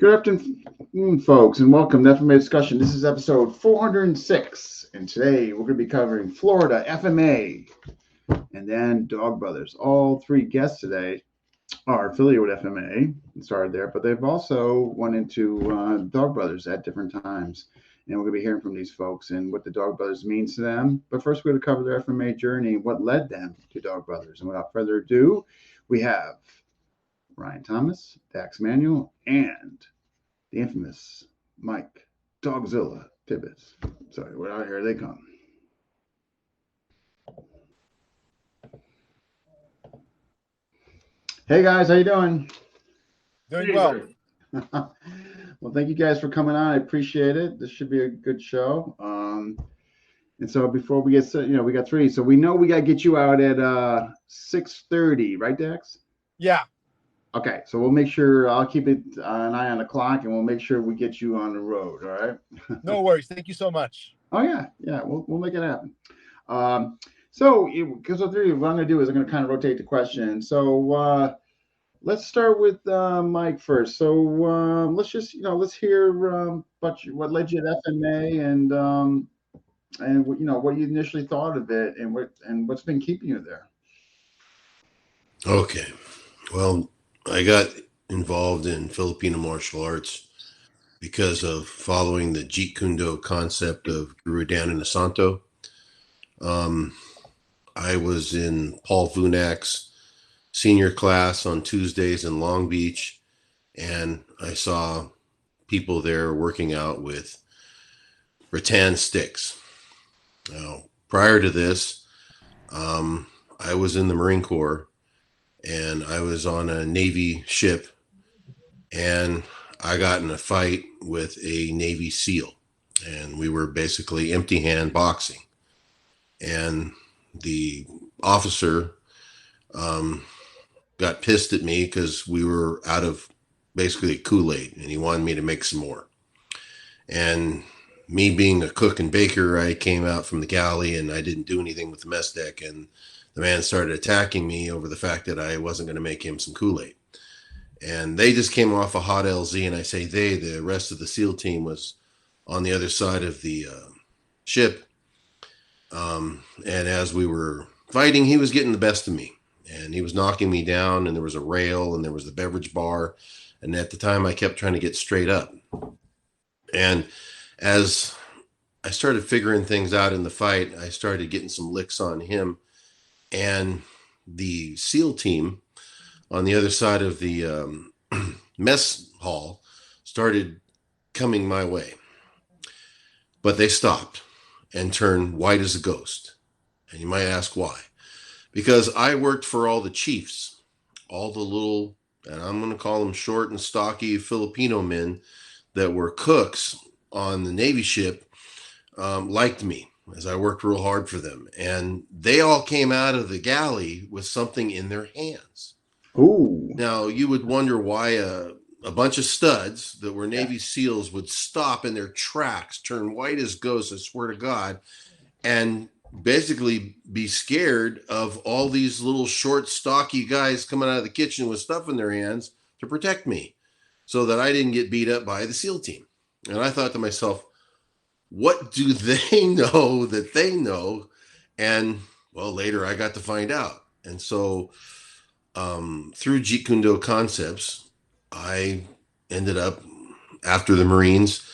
Good afternoon, folks, and welcome to FMA Discussion. This is episode 406, and today we're going to be covering Florida, FMA, and then Dog Brothers. All three guests today are affiliated with FMA and started there, but they've also went into Dog Brothers at different times. And we're going to be hearing from these folks and what the Dog Brothers means to them. But first, we're going to cover their FMA journey and what led them to Dog Brothers. And without further ado, we have Ryan Thomas, Dax Manuel, and the infamous Mike Dogzilla Tibbitts. Sorry, we're out here. They come. Hey guys, how you doing? Doing well. Well, thank you guys for coming on. I appreciate it. This should be a good show. And so before we get we got three. So we know we got to get you out at 6:30, right, Dax? Yeah. Okay, so we'll make sure I'll keep an eye on the clock, and we'll make sure we get you on the road. All right. No worries. Thank you so much. Oh yeah, we'll make it happen. So because of three, what I'm going to do is I'm going to kind of rotate the question. So let's start with Mike first. So let's just let's hear about what led you to FMA and what you initially thought of it and what's been keeping you there. Okay, well, I got involved in Filipino martial arts because of following the Jeet Kune Do concept of Guru Dana Santo. I was in Paul Vunak's senior class on Tuesdays in Long Beach, and I saw people there working out with rattan sticks. Now, prior to this, I was in the Marine Corps, and I was on a Navy ship, and I got in a fight with a Navy SEAL, and we were basically empty hand boxing. And the officer got pissed at me because we were out of basically Kool-Aid, and he wanted me to make some more. And me being a cook and baker, I came out from the galley and I didn't do anything with the mess deck, and the man started attacking me over the fact that I wasn't going to make him some Kool-Aid. And they just came off a hot LZ, and I say the rest of the SEAL team was on the other side of the ship. And as we were fighting, he was getting the best of me, and he was knocking me down, and there was a rail, and there was the beverage bar. And at the time I kept trying to get straight up. And as I started figuring things out in the fight, I started getting some licks on him. And the SEAL team on the other side of the mess hall started coming my way. But they stopped and turned white as a ghost. And you might ask why. Because I worked for all the chiefs, all the little, and I'm going to call them short and stocky Filipino men that were cooks on the Navy ship, liked me, as I worked real hard for them. And they all came out of the galley with something in their hands. Ooh. Now, you would wonder why a bunch of studs that were Navy SEALs would stop in their tracks, turn white as ghosts, I swear to God, and basically be scared of all these little short, stocky guys coming out of the kitchen with stuff in their hands to protect me so that I didn't get beat up by the SEAL team. And I thought to myself, what do they know that they know? And well, later I got to find out. And so through Jeet Kune Do concepts, I ended up after the Marines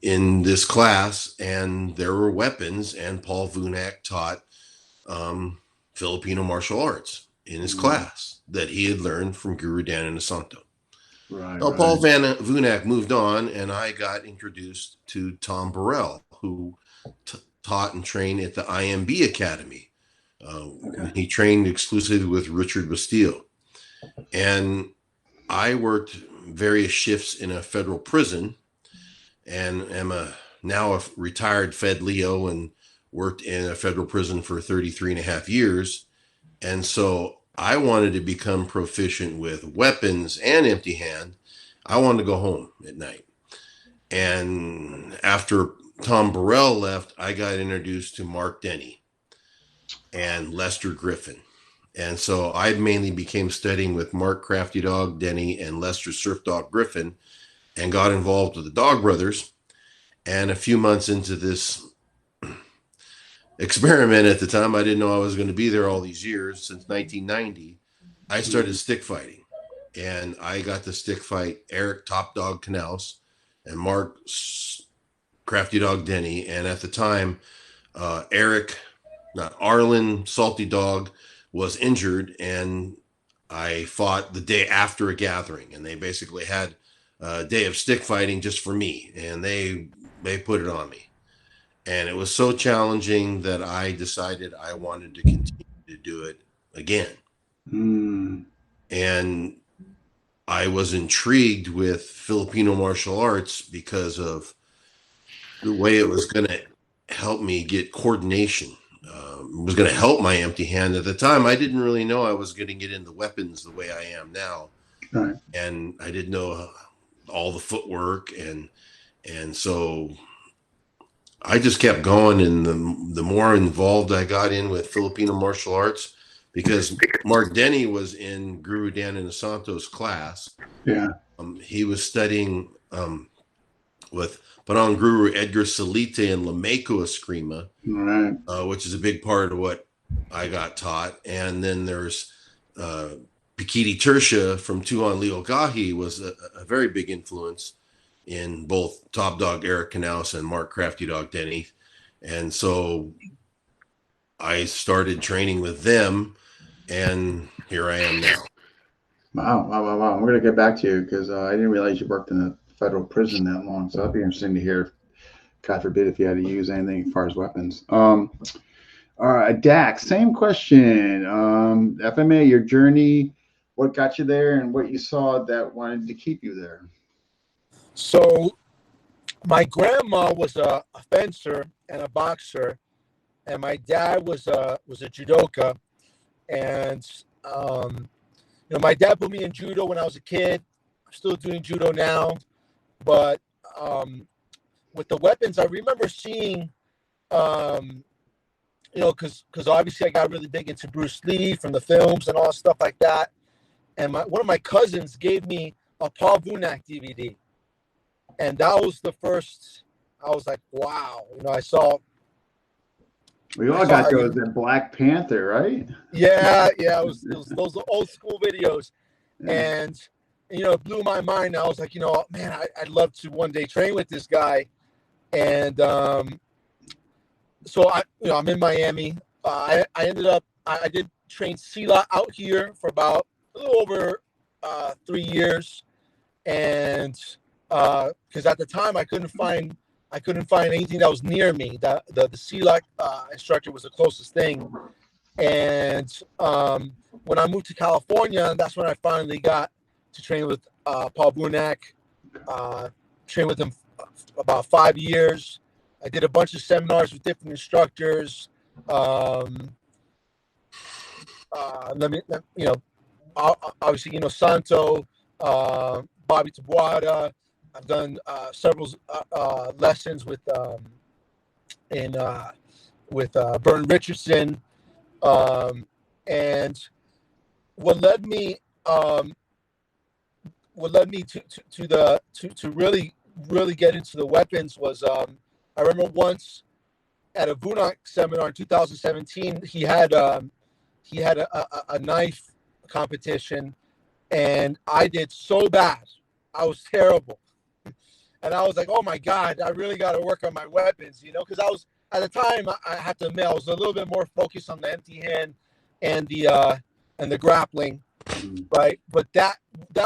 in this class, and there were weapons, and Paul Vunak taught Filipino martial arts in his class that he had learned from Guru Dana Santo. Right. Paul Vunak moved on, and I got introduced to Tom Burrell, who taught and trained at the IMB Academy. He trained exclusively with Richard Bastille. And I worked various shifts in a federal prison, and am now a retired Fed Leo, and worked in a federal prison for 33 and a half years. And so I wanted to become proficient with weapons and empty hand. I wanted to go home at night. And after Tom Burrell left, I got introduced to Mark Denny and Lester Griffin. And so I mainly became studying with Mark Crafty Dog Denny and Lester Surf Dog Griffin. and got involved with the Dog Brothers. And a few months into this experiment at the time, I didn't know I was going to be there all these years, since 1990, I started stick fighting. And I got to stick fight Eric Top Dog Knaus and Mark Crafty Dog Denny. And at the time, Eric, not Arlen Salty Dog, was injured, and I fought the day after a gathering, and they basically had a day of stick fighting just for me, and they put it on me. And it was so challenging that I decided I wanted to continue to do it again. And I was intrigued with Filipino martial arts because of the way it was going to help me get coordination. It was going to help my empty hand. At the time, I didn't really know I was going to get into weapons the way I am now. Right. And I didn't know all the footwork. And so I just kept going. And the more involved I got in with Filipino martial arts, because Mark Denny was in Guru Dan Inosanto's class. Yeah. He was studying with Parang Guru Edgar Salite and Lameko Eskrima, right, which is a big part of what I got taught. And then there's Pikiti Tersha from Tuhan Leo Gahi was a very big influence in both Top Dog Eric Knaus and Mark Crafty Dog Denny. And so I started training with them, and here I am now. Wow. We're going to get back to you because I didn't realize you worked in a federal prison that long. So that'd be interesting to hear, God forbid, if you had to use anything as far as weapons. All right, Dax, same question. FMA, your journey, what got you there and what you saw that wanted to keep you there? So my grandma was a fencer and a boxer, and my dad was a judoka. And my dad put me in judo when I was a kid. I'm still doing judo now, but with the weapons, I remember seeing, because obviously I got really big into Bruce Lee from the films and all stuff like that. And one of my cousins gave me a Paul Vunak DVD, and that was the first. I was like, wow, I saw. We all got those in Black Panther, right? Yeah, it was those old school videos, and it blew my mind. I was like, man, I'd love to one day train with this guy, and so I'm in Miami. I ended up I did train SELA out here for about a little over 3 years, and because at the time I couldn't find anything that was near me. The SELA instructor was the closest thing. And when I moved to California, that's when I finally got to train with Paul Vunak. Trained with him about 5 years. I did a bunch of seminars with different instructors. Obviously, Santo, Bobby Tabuada. I've done several lessons with Burton Richardson, and what led me to really get into the weapons was I remember once at a Vunak seminar in 2017 he had a knife competition, and I did so bad. I was terrible. And I was like, oh my God, I really got to work on my weapons, because I was, at the time, I have to admit, I was a little bit more focused on the empty hand and the grappling, right? But that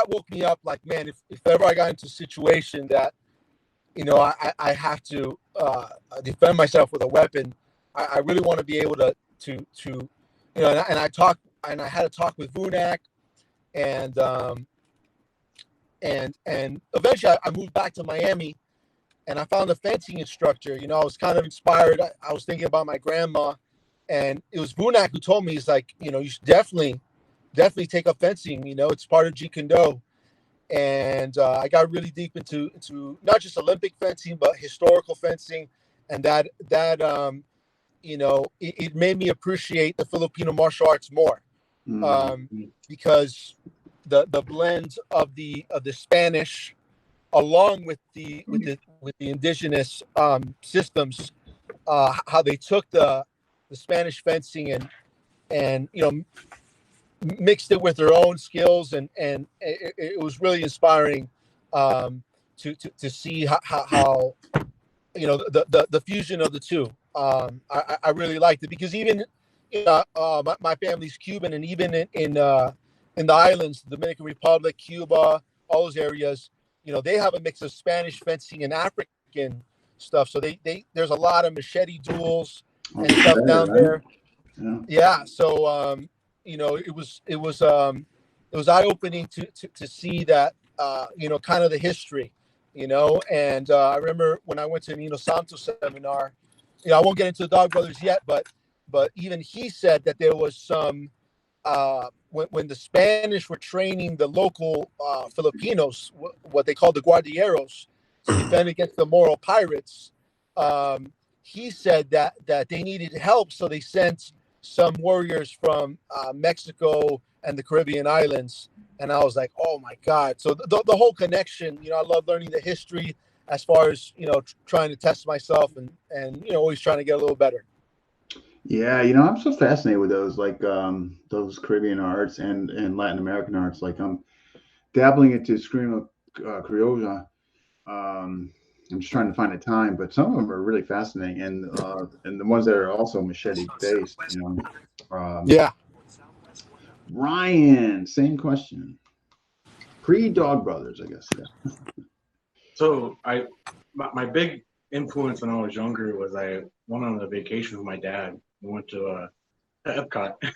woke me up like, man, if ever I got into a situation that, I have to defend myself with a weapon, I really want to be able to and I had a talk with Vunak, and eventually I moved back to Miami, and I found a fencing instructor. I was kind of inspired. I was thinking about my grandma, and it was Vunak who told me, he's like, you should definitely take up fencing. It's part of Jeet Kune Do. And I got really deep into not just Olympic fencing, but historical fencing. And that it made me appreciate the Filipino martial arts more, because the blend of the Spanish along with the indigenous systems, how they took the Spanish fencing and mixed it with their own skills, and it was really inspiring to see how the fusion of the two. I really liked it because even my family's Cuban, and even in the islands, the Dominican Republic, Cuba, all those areas, they have a mix of Spanish fencing and African stuff. So there's a lot of machete duels and stuff down there. Yeah. So it was eye-opening to see that kind of the history, and I remember when I went to Nino Santos seminar, I won't get into the Dog Brothers yet, but even he said that there was some when the Spanish were training the local Filipinos, what they call the guardieros, to defend against the Moro pirates. He said that they needed help, so they sent some warriors from Mexico and the Caribbean islands. And I was like, oh my God. So the whole connection, I love learning the history as far as, trying to test myself and always trying to get a little better. Yeah. I'm so fascinated with those, like those Caribbean arts and Latin American arts. Like I'm dabbling into Eskrima Criolla. I'm just trying to find a time, but some of them are really fascinating, and the ones that are also machete based, Yeah. Ryan, same question. Pre-Dog Brothers, I guess. Yeah. So my big influence when I was younger was I went on a vacation with my dad. We went to Epcot. And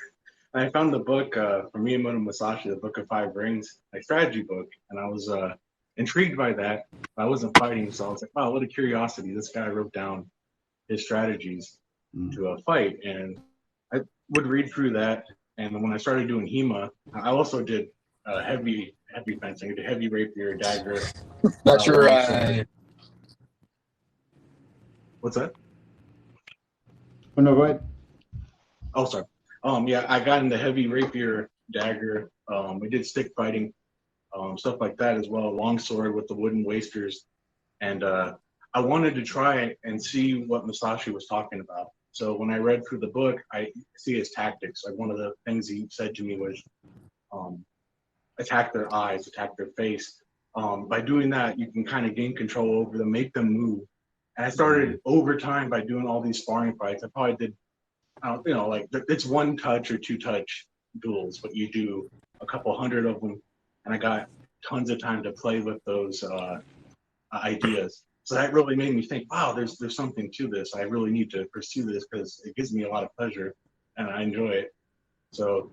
I found the book from Miyamoto Musashi, the Book of Five Rings, like strategy book, and I was intrigued by that. I wasn't fighting, so I was like, wow, what a curiosity. This guy wrote down his strategies to a fight, and I would read through that. And when I started doing HEMA, I also did heavy fencing. I did heavy rapier, dagger. That's right. What's that? Oh, no, go ahead. Oh, sorry. Yeah, I got into heavy rapier, dagger. I did stick fighting, stuff like that as well. Longsword with the wooden wasters, and I wanted to try and see what Musashi was talking about. So when I read through the book, I see his tactics. Like one of the things he said to me was, attack their eyes, attack their face. By doing that, you can kind of gain control over them, make them move. And I started over time by doing all these sparring fights. I probably did, like it's one touch or two touch duels, but you do a couple hundred of them. And I got tons of time to play with those ideas. So that really made me think, wow, there's something to this. I really need to pursue this because it gives me a lot of pleasure and I enjoy it. So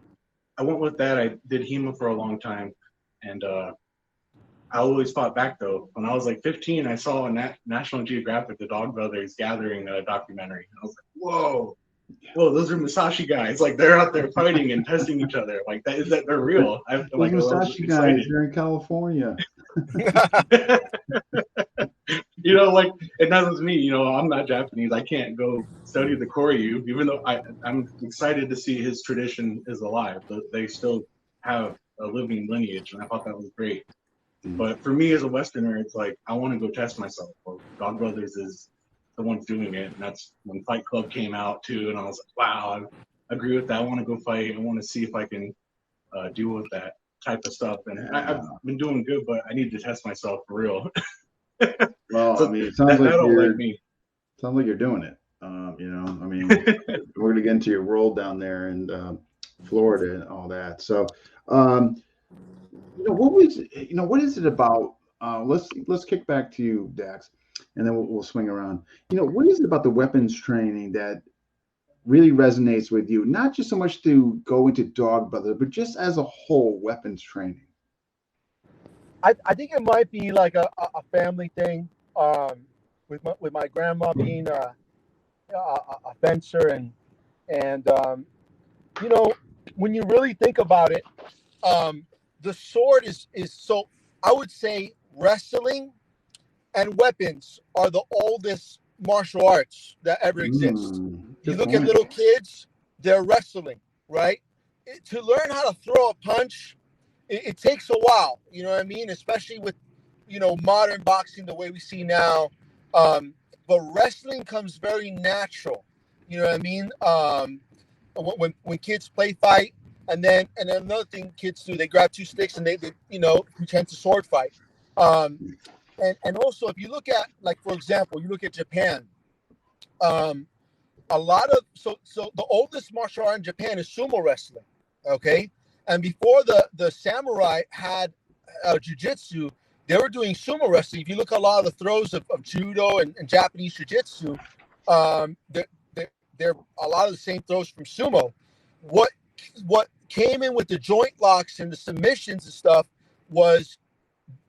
I went with that. I did HEMA for a long time. And I always fought back, though. When I was like 15, I saw on National Geographic, the Dog Brothers gathering documentary. And I was like, whoa, those are Musashi guys. Like they're out there fighting and testing each other. Like they're real. Those Musashi guys, they're in California. Like, and that was me. I'm not Japanese. I can't go study the Koryu, even though I'm excited to see his tradition is alive. They still have a living lineage, and I thought that was great. But for me as a Westerner, it's like I want to go test myself. Well, Dog Brothers is the ones doing it, and that's when Fight Club came out too. And I was like, wow, I agree with that. I want to go fight. I want to see if I can deal with that type of stuff. And I've been doing good, but I need to test myself for real. Well, so it sounds like you're doing it. We're gonna get into your world down there in Florida and all that. So, what is it about? Let's kick back to you, Dax, and then we'll swing around. What is it about the weapons training that really resonates with you? Not just so much to go into Dog Brothers, but just as a whole, weapons training. I think it might be like a family thing, with my grandma being a fencer, and when you really think about it, the sword is so, I would say wrestling and weapons are the oldest martial arts that ever exist. You look at little kids, they're wrestling, right? To learn how to throw a punch, it takes a while, you know what I mean? Especially with modern boxing the way we see now. But wrestling comes very natural. You know what I mean? When kids play fight, and then another thing kids do, they grab two sticks and they pretend to sword fight. And also, if you look at, like, for example, you look at Japan. A lot of so the oldest martial art in Japan is sumo wrestling. Okay, and before the samurai had jiu-jitsu, they were doing sumo wrestling. If you look at a lot of the throws of judo and Japanese jiu-jitsu, they're a lot of the same throws from sumo. What came in with the joint locks and the submissions and stuff was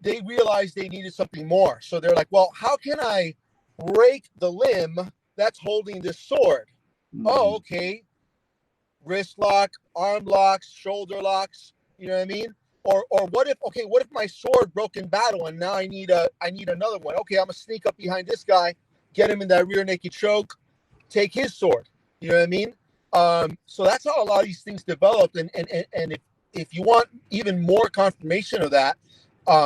they realized they needed something more. So they're like, well, how can I break the limb that's holding this sword? Oh, okay. Wrist lock, arm locks, shoulder locks. You know what I mean? Or what if my sword broke in battle and now I need another one? Okay, I'm gonna sneak up behind this guy, get him in that rear naked choke, take his sword. You know what I mean? So that's how a lot of these things developed. And if you want even more confirmation of that,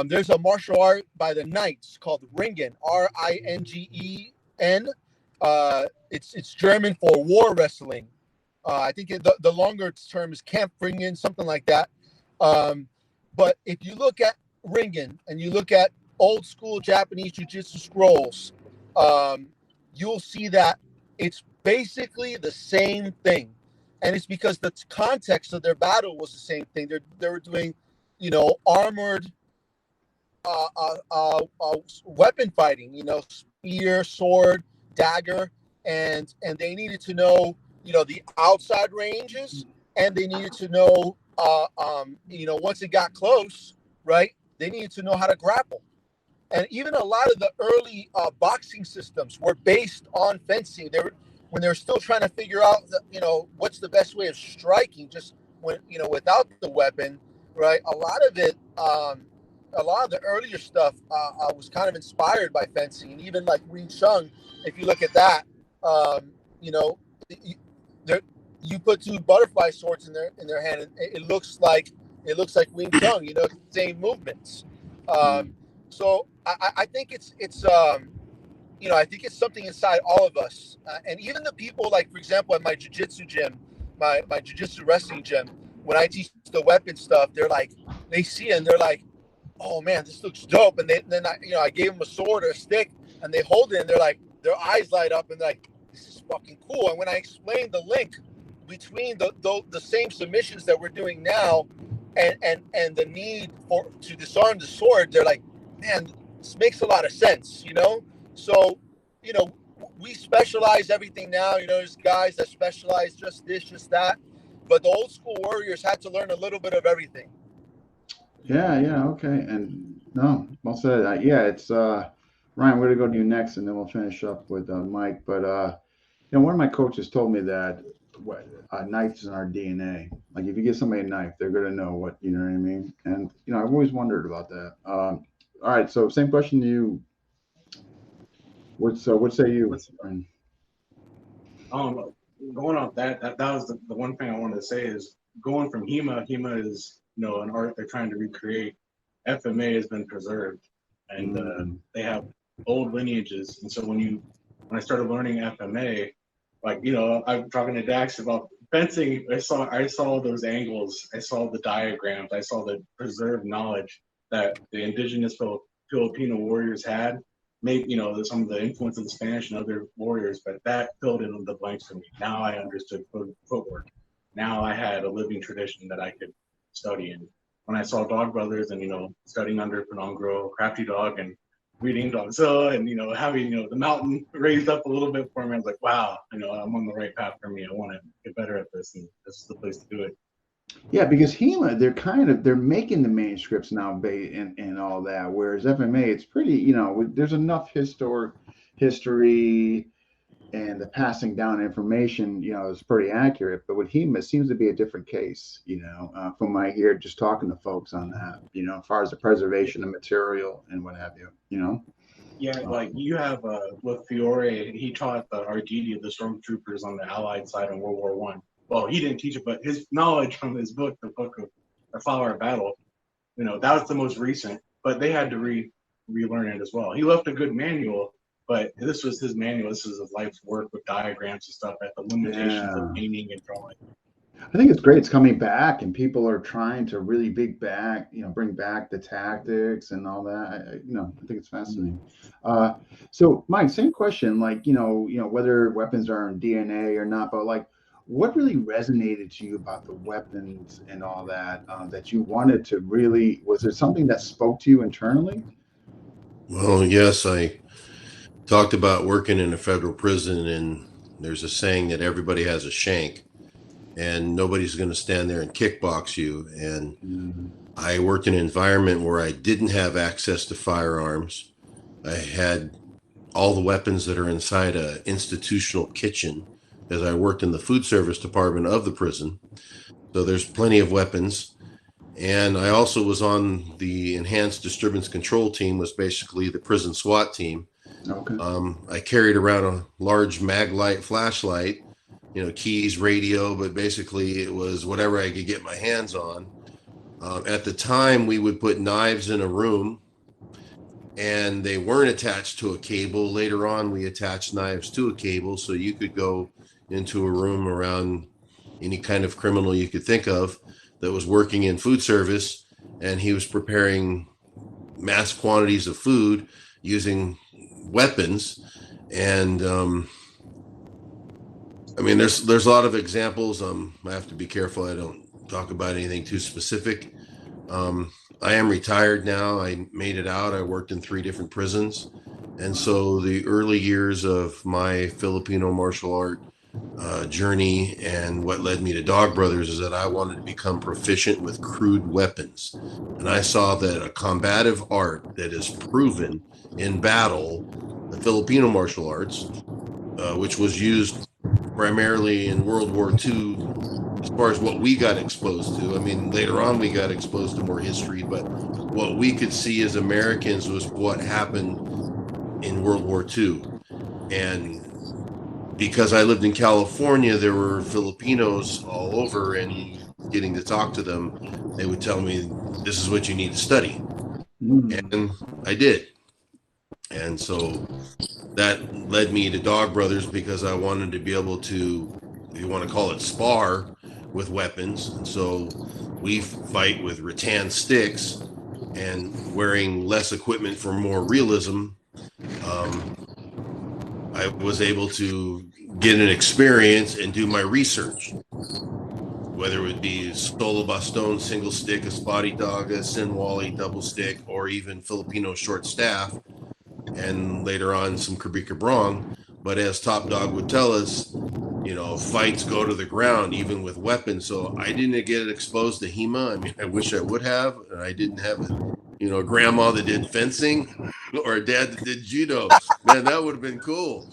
there's a martial art by the Knights called Ringen, Ringen. It's German for war wrestling. I think the longer term is Kampfringen, something like that. But if you look at Ringen and you look at old school Japanese jiu-jitsu scrolls, you'll see that it's basically the same thing. And it's because the context of their battle was the same thing. They were doing, armored weapon fighting, spear, sword, dagger, and they needed to know, the outside ranges, and they needed to know, once it got close, right, they needed to know how to grapple. And even a lot of the early boxing systems were based on fencing. When they were still trying to figure out, what's the best way of striking, just without the weapon, right? A lot of it, a lot of the earlier stuff was kind of inspired by fencing, and even like Wing Chun. If you look at that, you put two butterfly swords in their hand, and it looks like Wing Chun. Same movements. So I think it's I think it's something inside all of us, and even the people, like, for example, at my jiu-jitsu gym, my jiu-jitsu wrestling gym, when I teach the weapon stuff, they're like, they see it and they're like, oh man, this looks dope. And then I gave them a sword or a stick, and they hold it, and they're like, their eyes light up, and they're like, this is fucking cool. And when I explained the link between the same submissions that we're doing now and the need to disarm the sword, they're like, man, this makes a lot of sense, So, we specialize everything now. There's guys that specialize just this, just that. But the old school warriors had to learn a little bit of everything. Yeah, okay. And no, well said. It's Ryan, we're gonna go to you next, and then we'll finish up with Mike. But one of my coaches told me that knives in our DNA. Like, if you give somebody a knife, they're gonna know what, you know what I mean. And I've always wondered about that. All right, so same question to you. What say you? Going off that was the one thing I wanted to say is, going from HEMA is an art they're trying to recreate. FMA has been preserved, and they have old lineages. And so when I started learning FMA, like, I'm talking to Dax about fencing, I saw those angles, I saw the diagrams, I saw the preserved knowledge that the indigenous Filipino warriors had. Maybe, some of the influence of the Spanish and other warriors, but that filled in the blanks for me. Now I understood footwork. Now I had a living tradition that I could study. And when I saw Dog Brothers and, studying under Penongro, Crafty Dog, and reading Dogzilla, and, having, the mountain raised up a little bit for me, I was like, wow, I'm on the right path for me. I want to get better at this, and this is the place to do it. Yeah, because HEMA, they're making the manuscripts now, and all that. Whereas FMA, it's pretty, there's enough history, and the passing down information, is pretty accurate. But with HEMA, it seems to be a different case, from what I hear, just talking to folks on that, as far as the preservation of material and what have you, Yeah, like you have with Fiore, he taught the Arditi, the stormtroopers on the Allied side in World War I. Well, he didn't teach it, but his knowledge from his book, the book of The Flower of Battle, that was the most recent. But they had to relearn it as well. He left a good manual, but this was his manual. This is his life's work with diagrams and stuff at the limitations of Yeah. painting and drawing. I think it's great. It's coming back, and people are trying to really bring back the tactics and all that. I think it's fascinating. So, Mike, same question. Like, whether weapons are in DNA or not, but like, what really resonated to you about the weapons and all that that you wanted to really? Was there something that spoke to you internally? Well, yes, I talked about working in a federal prison, and there's a saying that everybody has a shank, and nobody's going to stand there and kickbox you. And I worked in an environment where I didn't have access to firearms. I had all the weapons that are inside an institutional kitchen, as I worked in the food service department of the prison. So there's plenty of weapons. And I also was on the enhanced disturbance control team, was basically the prison SWAT team. Okay. I carried around a large Maglite flashlight, keys, radio, but basically it was whatever I could get my hands on. At the time, we would put knives in a room, and they weren't attached to a cable. Later on, we attached knives to a cable, so you could go into a room around any kind of criminal you could think of that was working in food service, and he was preparing mass quantities of food using weapons. And there's a lot of examples. I have to be careful I don't talk about anything too specific. I am retired now. I made it out. I worked in 3 different prisons. And so the early years of my Filipino martial art journey, and what led me to Dog Brothers, is that I wanted to become proficient with crude weapons. And I saw that a combative art that is proven in battle, the Filipino martial arts, which was used primarily in World War II, as far as what we got exposed to. Later on we got exposed to more history, but what we could see as Americans was what happened in World War II. And because I lived in California, there were Filipinos all over, and getting to talk to them, they would tell me, this is what you need to study. And I did. And so that led me to Dog Brothers, because I wanted to be able to, if you want to call it, spar with weapons. And so we fight with rattan sticks, and wearing less equipment for more realism. I was able to get an experience and do my research, whether it would be solo bastón, single stick, a spotty dog, a sinwali, double stick, or even Filipino short staff, and later on some Kabika Brong. But as Top Dog would tell us, fights go to the ground, even with weapons. So I didn't get exposed to HEMA. I wish I would have. I didn't have a grandma that did fencing, or a dad that did judo. Man, that would have been cool.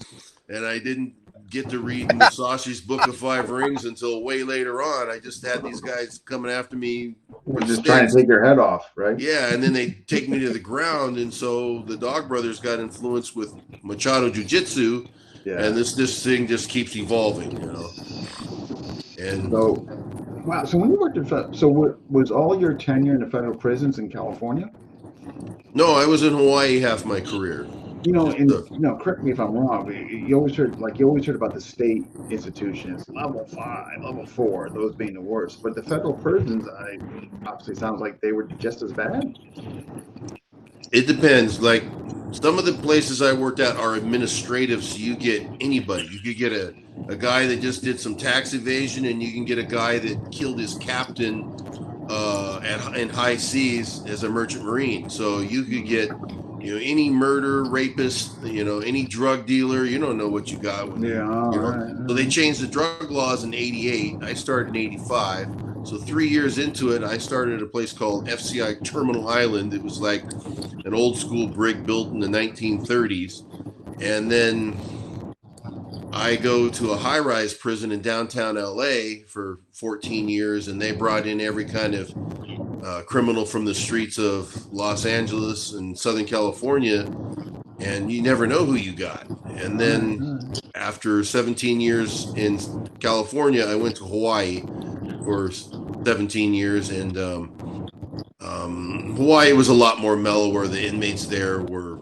And I didn't get to read Musashi's Book of 5 Rings until way later on. I just had these guys coming after me. We're just trying to take your head off, right? Yeah, and then they take me to the ground. And so the Dog Brothers got influenced with Machado Jiu-Jitsu. Yeah. And this thing just keeps evolving, And so, wow. So when you worked was all your tenure in the federal prisons in California? No, I was in Hawaii half my career. Correct me if I'm wrong. You always heard about the state institutions, level 5, level 4, those being the worst. But the federal prisons, obviously sounds like they were just as bad. It depends. Like, some of the places I worked at are administrative, so you get anybody. You could get a guy that just did some tax evasion, and you can get a guy that killed his captain in high seas as a merchant marine. So you could get any murder, rapist, any drug dealer. You don't know what you got. So they changed the drug laws in '88. I started in '85. So 3 years into it, I started at a place called FCI Terminal Island. It was like an old school brig built in the 1930s. And then I go to a high-rise prison in downtown LA for 14 years, and they brought in every kind of criminal from the streets of Los Angeles and Southern California, and you never know who you got. And then after 17 years in California, I went to Hawaii for 17 years, and Hawaii was a lot more mellow, where the inmates there were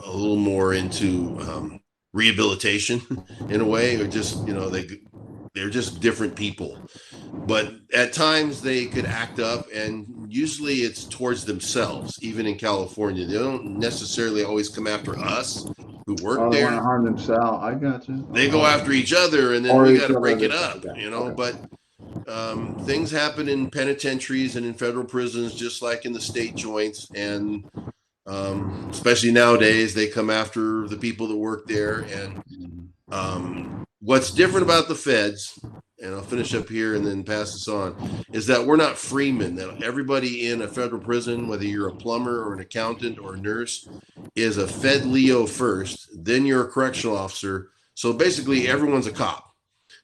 a little more into rehabilitation in a way, or just, they're just different people. But at times they could act up, and usually it's towards themselves. Even in California, they don't necessarily always come after us who work They want there. to harm themselves. I got you. They go after each other, and then Or we each got to other. break it up, Okay. But things happen in penitentiaries and in federal prisons, just like in the state joints. And especially nowadays, they come after the people that work there. And what's different about the feds, and I'll finish up here and then pass this on, is that we're not freemen. That everybody in a federal prison, whether you're a plumber or an accountant or a nurse, is a Fed Leo first, then you're a correctional officer. So basically everyone's a cop.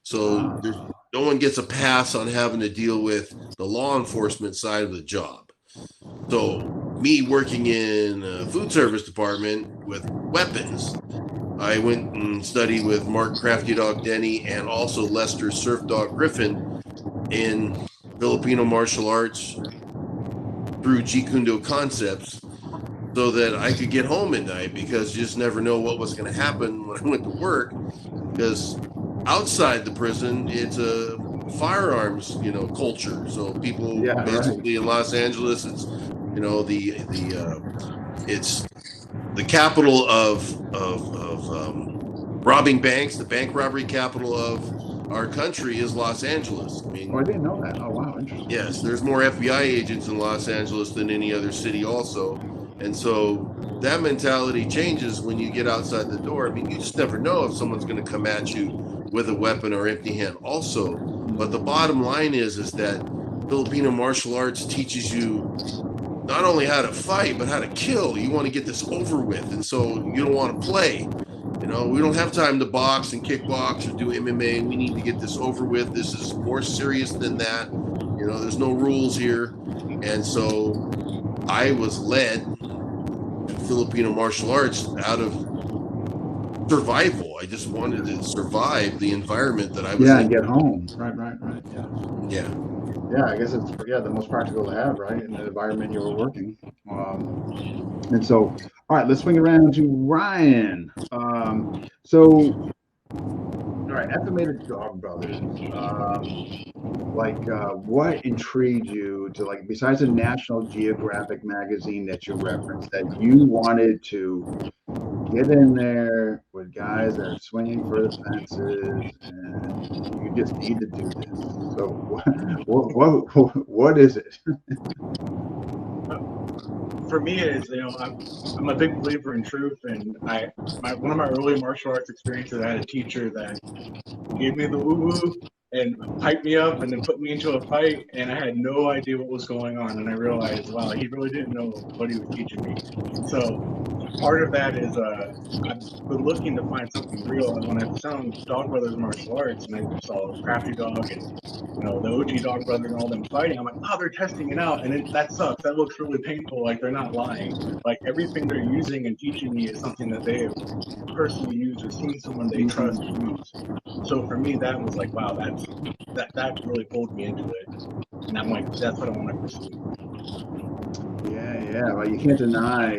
So no one gets a pass on having to deal with the law enforcement side of the job. So me working in a food service department with weapons, I went and studied with Mark Crafty Dog Denny and also Lester Surf Dog Griffin in Filipino martial arts through Jeet Kune Do concepts, so that I could get home at night, because you just never know what was going to happen when I went to work. Because outside the prison, it's a firearms, culture. So people basically in Los Angeles, it's, it's the capital of robbing banks. The bank robbery capital of our country is Los Angeles. I didn't know that. Oh, wow. Interesting. Yes, there's more FBI agents in Los Angeles than any other city also. And so that mentality changes when you get outside the door. I mean, you just never know if someone's going to come at you with a weapon or empty hand also. But the bottom line is that Filipino martial arts teaches you not only how to fight, but how to kill. You want to get this over with. And so you don't want to play. We don't have time to box and kickbox or do MMA. We need to get this over with. This is more serious than that. There's no rules here. And so I was led to Filipino martial arts out of survival. I just wanted to survive the environment that I was in. And get home. Right. Yeah. Yeah. Yeah, I guess it's the most practical to have, right, in the environment you were working. And so, all right, let's swing around to Ryan. All right, FMA to Dog Brothers. What intrigued you to, besides the National Geographic magazine that you referenced, that you wanted to get in there with guys that are swinging for the fences, and you just need to do this? So, what is it? For me, is I'm a big believer in truth, and one of my early martial arts experiences, I had a teacher that gave me the woo-woo and hyped me up and then put me into a fight, and I had no idea what was going on, and I realized, wow, he really didn't know what he was teaching me. So part of that is I've been looking to find something real, and when I found Dog Brothers Martial Arts and I saw Crafty Dog and the OG Dog Brothers and all them fighting, I'm like, wow, they're testing it out, and that sucks. That looks really painful. Like, they're not lying. Like, everything they're using and teaching me is something that they have personally used or seen someone they trust use. So for me, that was like, wow, that really pulled me into it, and I'm like, that's what I want to pursue. Yeah. Well, you can't deny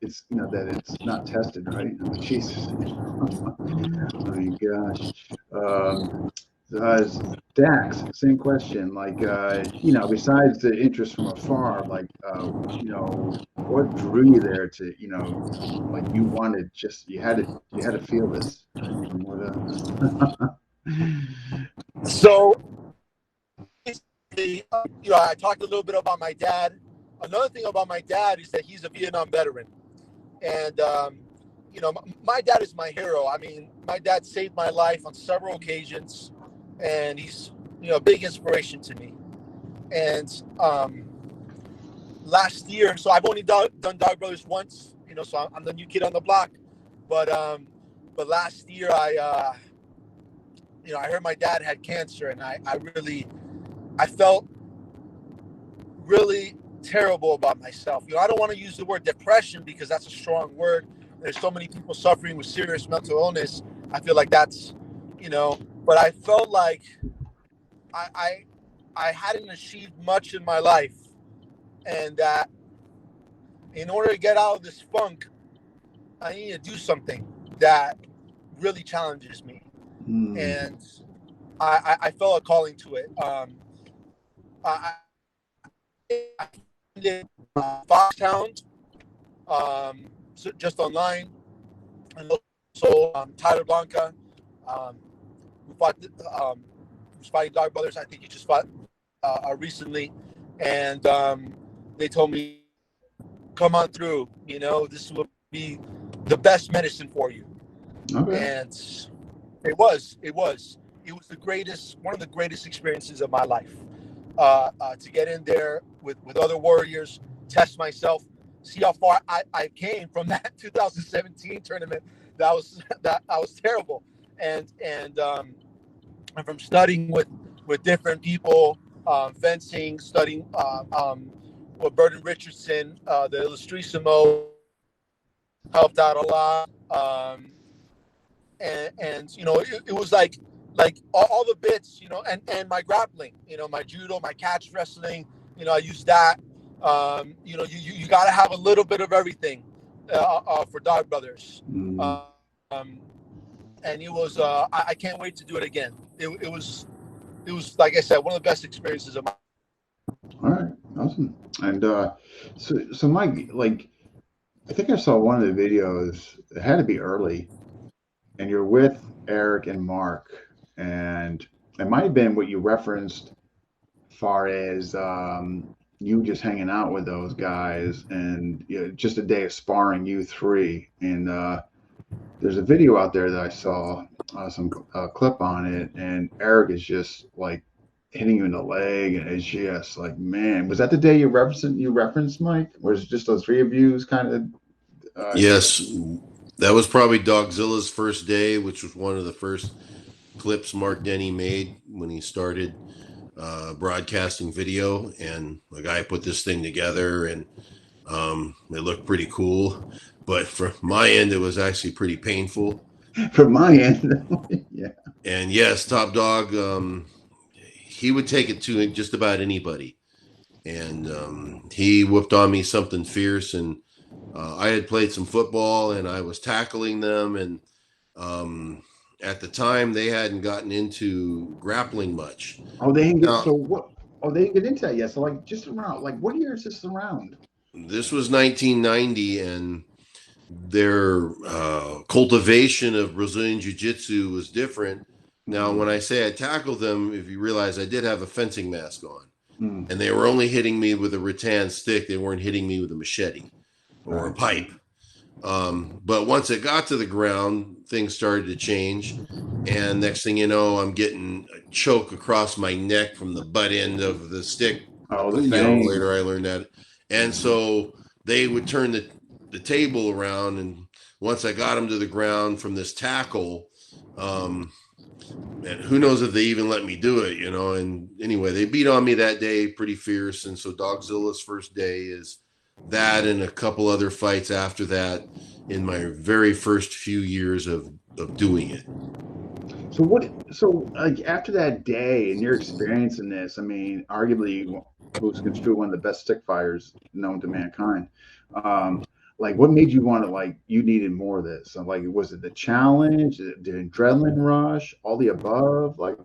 it's that it's not tested, right? Oh, Jesus. Oh my gosh. Dax, same question. Besides the interest from afar, what drew you there to, you wanted, you had to feel this. So, I talked a little bit about my dad. Another thing about my dad is that he's a Vietnam veteran. And, my dad is my hero. I mean, my dad saved my life on several occasions, and he's, a big inspiration to me. And last year, so I've only done Dog Brothers once, so I'm the new kid on the block. But last year, I heard my dad had cancer, and I felt really terrible about myself. I don't want to use the word depression because that's a strong word. There's so many people suffering with serious mental illness. I feel like that's, but I felt like I hadn't achieved much in my life, and that in order to get out of this funk, I need to do something that really challenges me. And I felt a calling to it. I did Foxhound, so just online, and also Tyler Blanca, who who's fighting Dog Brothers. I think he just fought recently, and they told me, "Come on through. You know, this will be the best medicine for you." Okay. And it was the greatest, one of the greatest experiences of my life. To get in there with other warriors, test myself, see how far I came from that 2017 tournament. That was terrible, and from studying with different people, fencing, studying with Burton Richardson, the Illustrissimo helped out a lot, and you know, it was like all the bits, you know, and my grappling, you know, my judo, my catch wrestling, you know, I use that. You know, you got to have a little bit of everything for Dog Brothers. And it was I can't wait to do it again. It was like I said, one of the best experiences of my. All right, awesome. And so Mike, like, I think I saw one of the videos. It had to be early, and you're with Eric and Mark, and it might have been what you referenced, far as you just hanging out with those guys, and you know, just a day of sparring, you three. And there's a video out there that I saw, some clip on it, and Eric is just like hitting you in the leg, and it's just like, man, was that the day you referenced Mike? Or was it just those three of you kind of? Yes, that was probably Dogzilla's first day, which was one of the first clips Mark Denny made when he started broadcasting video. And the guy put this thing together, and it looked pretty cool. But from my end, it was actually pretty painful. From my end, yeah. And yes, Top Dog, he would take it to just about anybody. And he whooped on me something fierce, and I had played some football, and I was tackling them, and at the time they hadn't gotten into grappling much. Oh, they didn't get, so what? Oh, they didn't get into that yet. So like, just around, like, what year is this around? This was 1990, and their cultivation of Brazilian Jiu-Jitsu was different. Now, when I say I tackled them, if you realize I did have a fencing mask on, and they were only hitting me with a rattan stick. They weren't hitting me with a machete or a pipe. But once it got to the ground, things started to change. And next thing you know, I'm getting a choke across my neck from the butt end of the stick. Oh, later I learned that. And so they would turn the table around. And once I got them to the ground from this tackle, and who knows if they even let me do it, you know. And anyway, they beat on me that day pretty fierce. And so Dogzilla's first day is that, and a couple other fights after that in my very first few years of doing it. So like after that day and your experience in this, I mean, arguably who's construed one of the best stick fighters known to mankind. Like, what made you want to, like, you needed more of this? So, like, was it the challenge, the adrenaline rush, all the above? Like,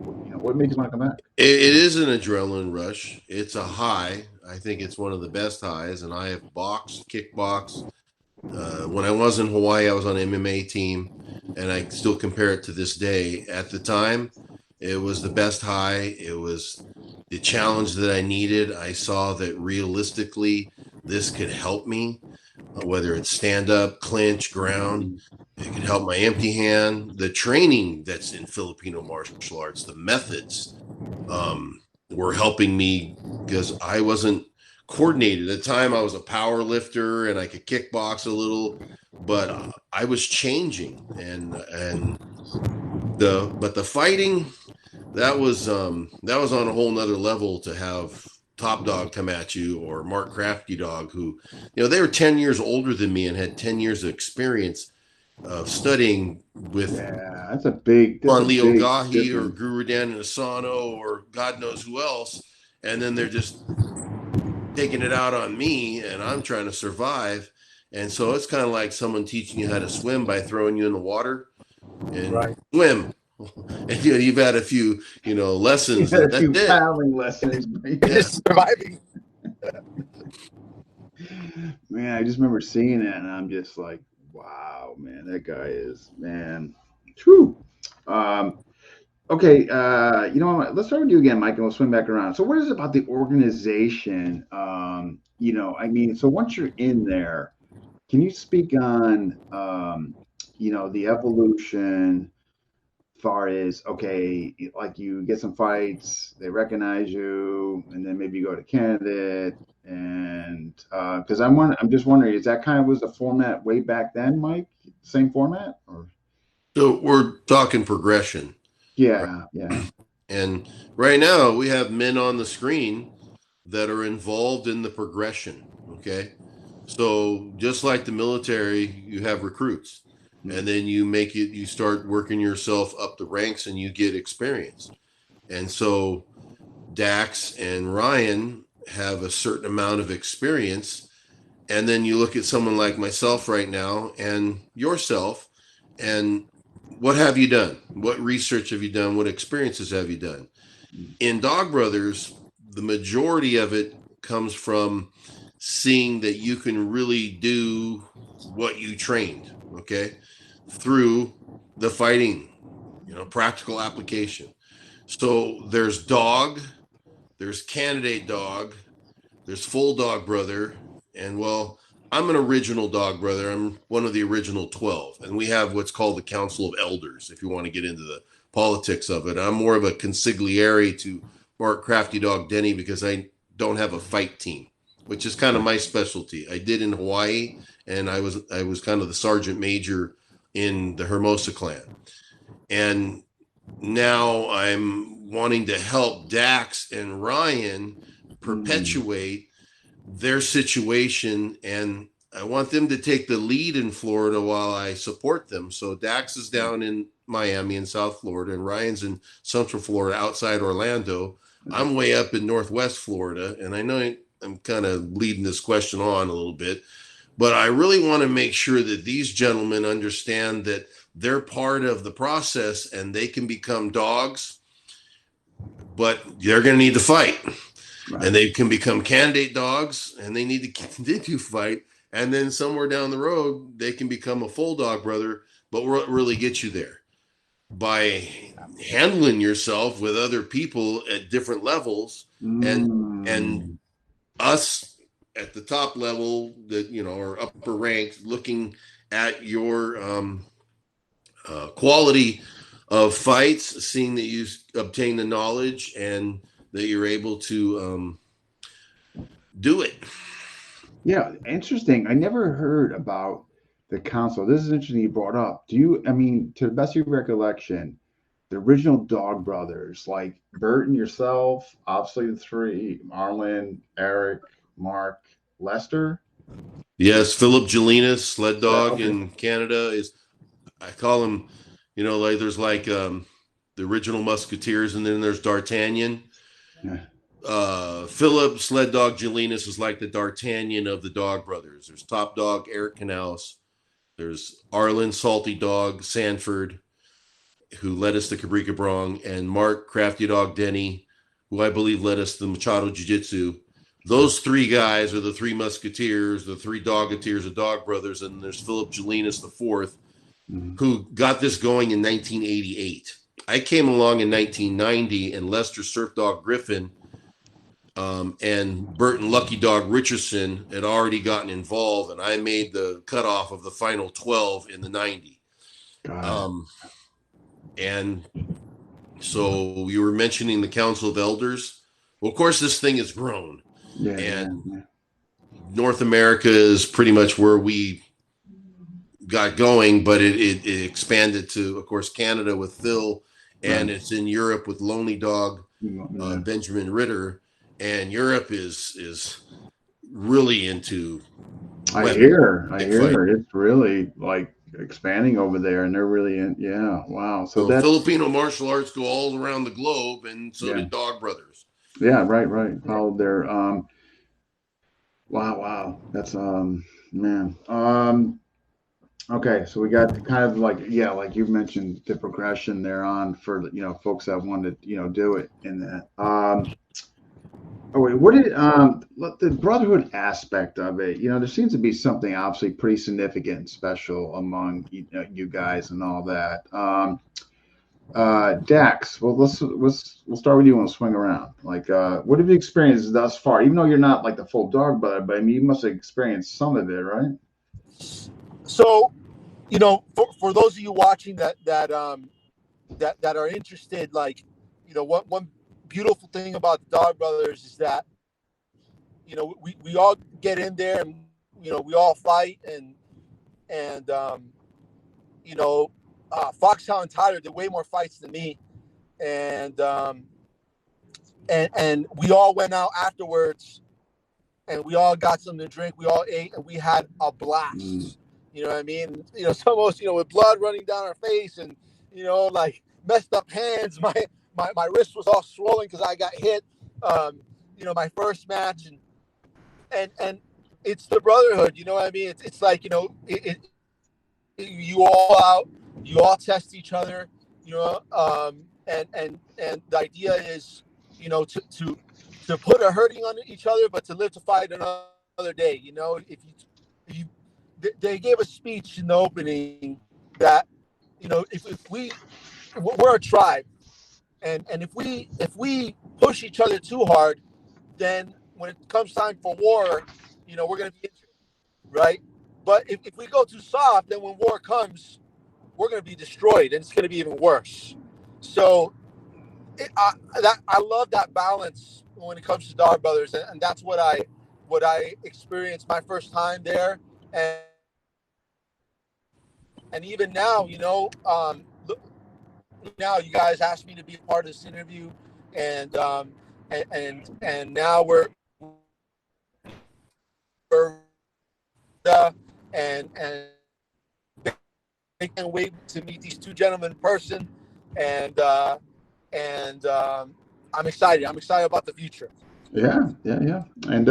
you know, what made you want to come back? It is an adrenaline rush. It's a high. I think it's one of the best highs. And I have boxed, kickboxed. When I was in Hawaii, I was on an MMA team, and I still compare it to this day. At the time, it was the best high. It was the challenge that I needed. I saw that realistically, this could help me. Whether it's stand up, clinch, ground, it could help my empty hand. The training that's in Filipino martial arts, the methods were helping me because I wasn't coordinated. At the time, I was a power lifter and I could kickbox a little, but I was changing. But the fighting, that was on a whole nother level. To have Top Dog come at you, or Mark Crafty Dog, who, you know, they were 10 years older than me and had 10 years of experience of studying with that's a big Leo Gahi or Gurudan Asano or God knows who else. And then they're just taking it out on me, and I'm trying to survive. And so it's kind of like someone teaching you how to swim by throwing you in the water and swim. And you've had a few, lessons. A That's few it. paddling lessons. Just surviving. Man, I just remember seeing it, and I'm just like, wow, man, that guy is, man. Whew. Okay, you know what? Let's start with you again, Mike, and we'll swing back around. So, what is it about the organization? I mean, so once you're in there, can you speak on, the evolution? Far as okay, like you get some fights, they recognize you, and then maybe you go to candidate, and because I'm just wondering, is that kind of was the format way back then, Mike? Same format, or So we're talking progression. yeah, yeah. And right now we have men on the screen that are involved in the progression. Okay. So just like the military, you have recruits, and then you start working yourself up the ranks and you get experience. And so Dax and Ryan have a certain amount of experience. And then you look at someone like myself right now and yourself, and what have you done? What research have you done? What experiences have you done? In Dog Brothers, the majority of it comes from seeing that you can really do what you trained, okay, through the fighting, practical application. So there's dog, there's candidate dog, there's full dog brother, and well, I'm an original dog brother. I'm one of the original 12, and we have what's called the Council of Elders, if you want to get into the politics of it. I'm more of a consigliere to Mark Crafty Dog Denny because I don't have a fight team, which is kind of my specialty. I did in Hawaii, and I was kind of the sergeant major in the Hermosa clan. And now I'm wanting to help Dax and Ryan perpetuate their situation, and I want them to take the lead in Florida while I support them. So Dax is down in Miami in South Florida, and Ryan's in Central Florida outside Orlando. I'm way up in Northwest Florida, and I know I'm kind of leading this question on a little bit, but I really want to make sure that these gentlemen understand that they're part of the process and they can become dogs, but they're going to need to fight. Right. And they can become candidate dogs, and they need to continue to fight. And then somewhere down the road, they can become a full dog brother. But what really gets you there? By handling yourself with other people at different levels, and us at the top level that are upper ranked, looking at your quality of fights, seeing that you obtain the knowledge and that you're able to do it. Yeah, interesting. I never heard about the council. This is interesting you brought up. To the best of your recollection, the original Dog Brothers, like Bert and yourself, obviously the three, Marlon, Eric, Mark, Lester? Yes, Philip Jelinas, sled dog in Canada, is, I call him, there's the original Musketeers, and then there's D'Artagnan. Yeah. Philip Sled Dog Jelinas is like the D'Artagnan of the Dog Brothers. There's Top Dog Eric Canales. There's Arlen Salty Dog Sanford, who led us to Cabrica Brong, and Mark Crafty Dog Denny, who I believe led us to Machado Jiu-Jitsu. Those three guys are the three Musketeers, the three Dogateers of Dog Brothers, and there's Philip Jelinas the fourth, who got this going in 1988. I came along in 1990, and Lester Surf Dog Griffin and Burton Lucky Dog Richardson had already gotten involved, and I made the cutoff of the final 12 in the 90. And so you were mentioning the Council of Elders. Well, of course, this thing has grown. North America is pretty much where we got going, but it expanded to, of course, Canada with Phil, and it's in Europe with Lonely Dog, Benjamin Ritter. And Europe is really into. I hear it's really like expanding over there, and they're really in. Yeah, wow. So that Filipino martial arts go all around the globe, and so did Dog Brothers. Yeah, right. Followed their. Wow. That's man. Okay, so we got kind of like, yeah, like you mentioned, the progression there on for folks that want to do it in that. Oh wait, what did the brotherhood aspect of it? There seems to be something obviously pretty significant and special among you guys and all that. Dax, well, we'll start with you and we'll swing around. Like, what have you experienced thus far? Even though you're not like the full dog brother, but I mean, you must have experienced some of it, right? So, for those of you watching that are interested, like, one beautiful thing about the Dog Brothers is that, we all get in there and, we all fight and Foxhound and Tyler did way more fights than me. And, and we all went out afterwards and we all got something to drink. We all ate and we had a blast. You know what I mean? Some of us, with blood running down our face and, like messed up hands. My wrist was all swollen because I got hit, my first match. And it's the brotherhood, you know what I mean? It's like, you all out, you all test each other, and the idea is, to put a hurting on each other, but to live to fight another day. If you they gave a speech in the opening that, if we're a tribe, and if we push each other too hard, then when it comes time for war, we're going to be injured, right? But if we go too soft, then when war comes, we're going to be destroyed, and it's going to be even worse. So I love that balance when it comes to Dog Brothers, and that's what I experienced my first time there, and even now, now you guys asked me to be a part of this interview, and now we're and they can't wait to meet these two gentlemen in person, and I'm excited. I'm excited about the future. Yeah. And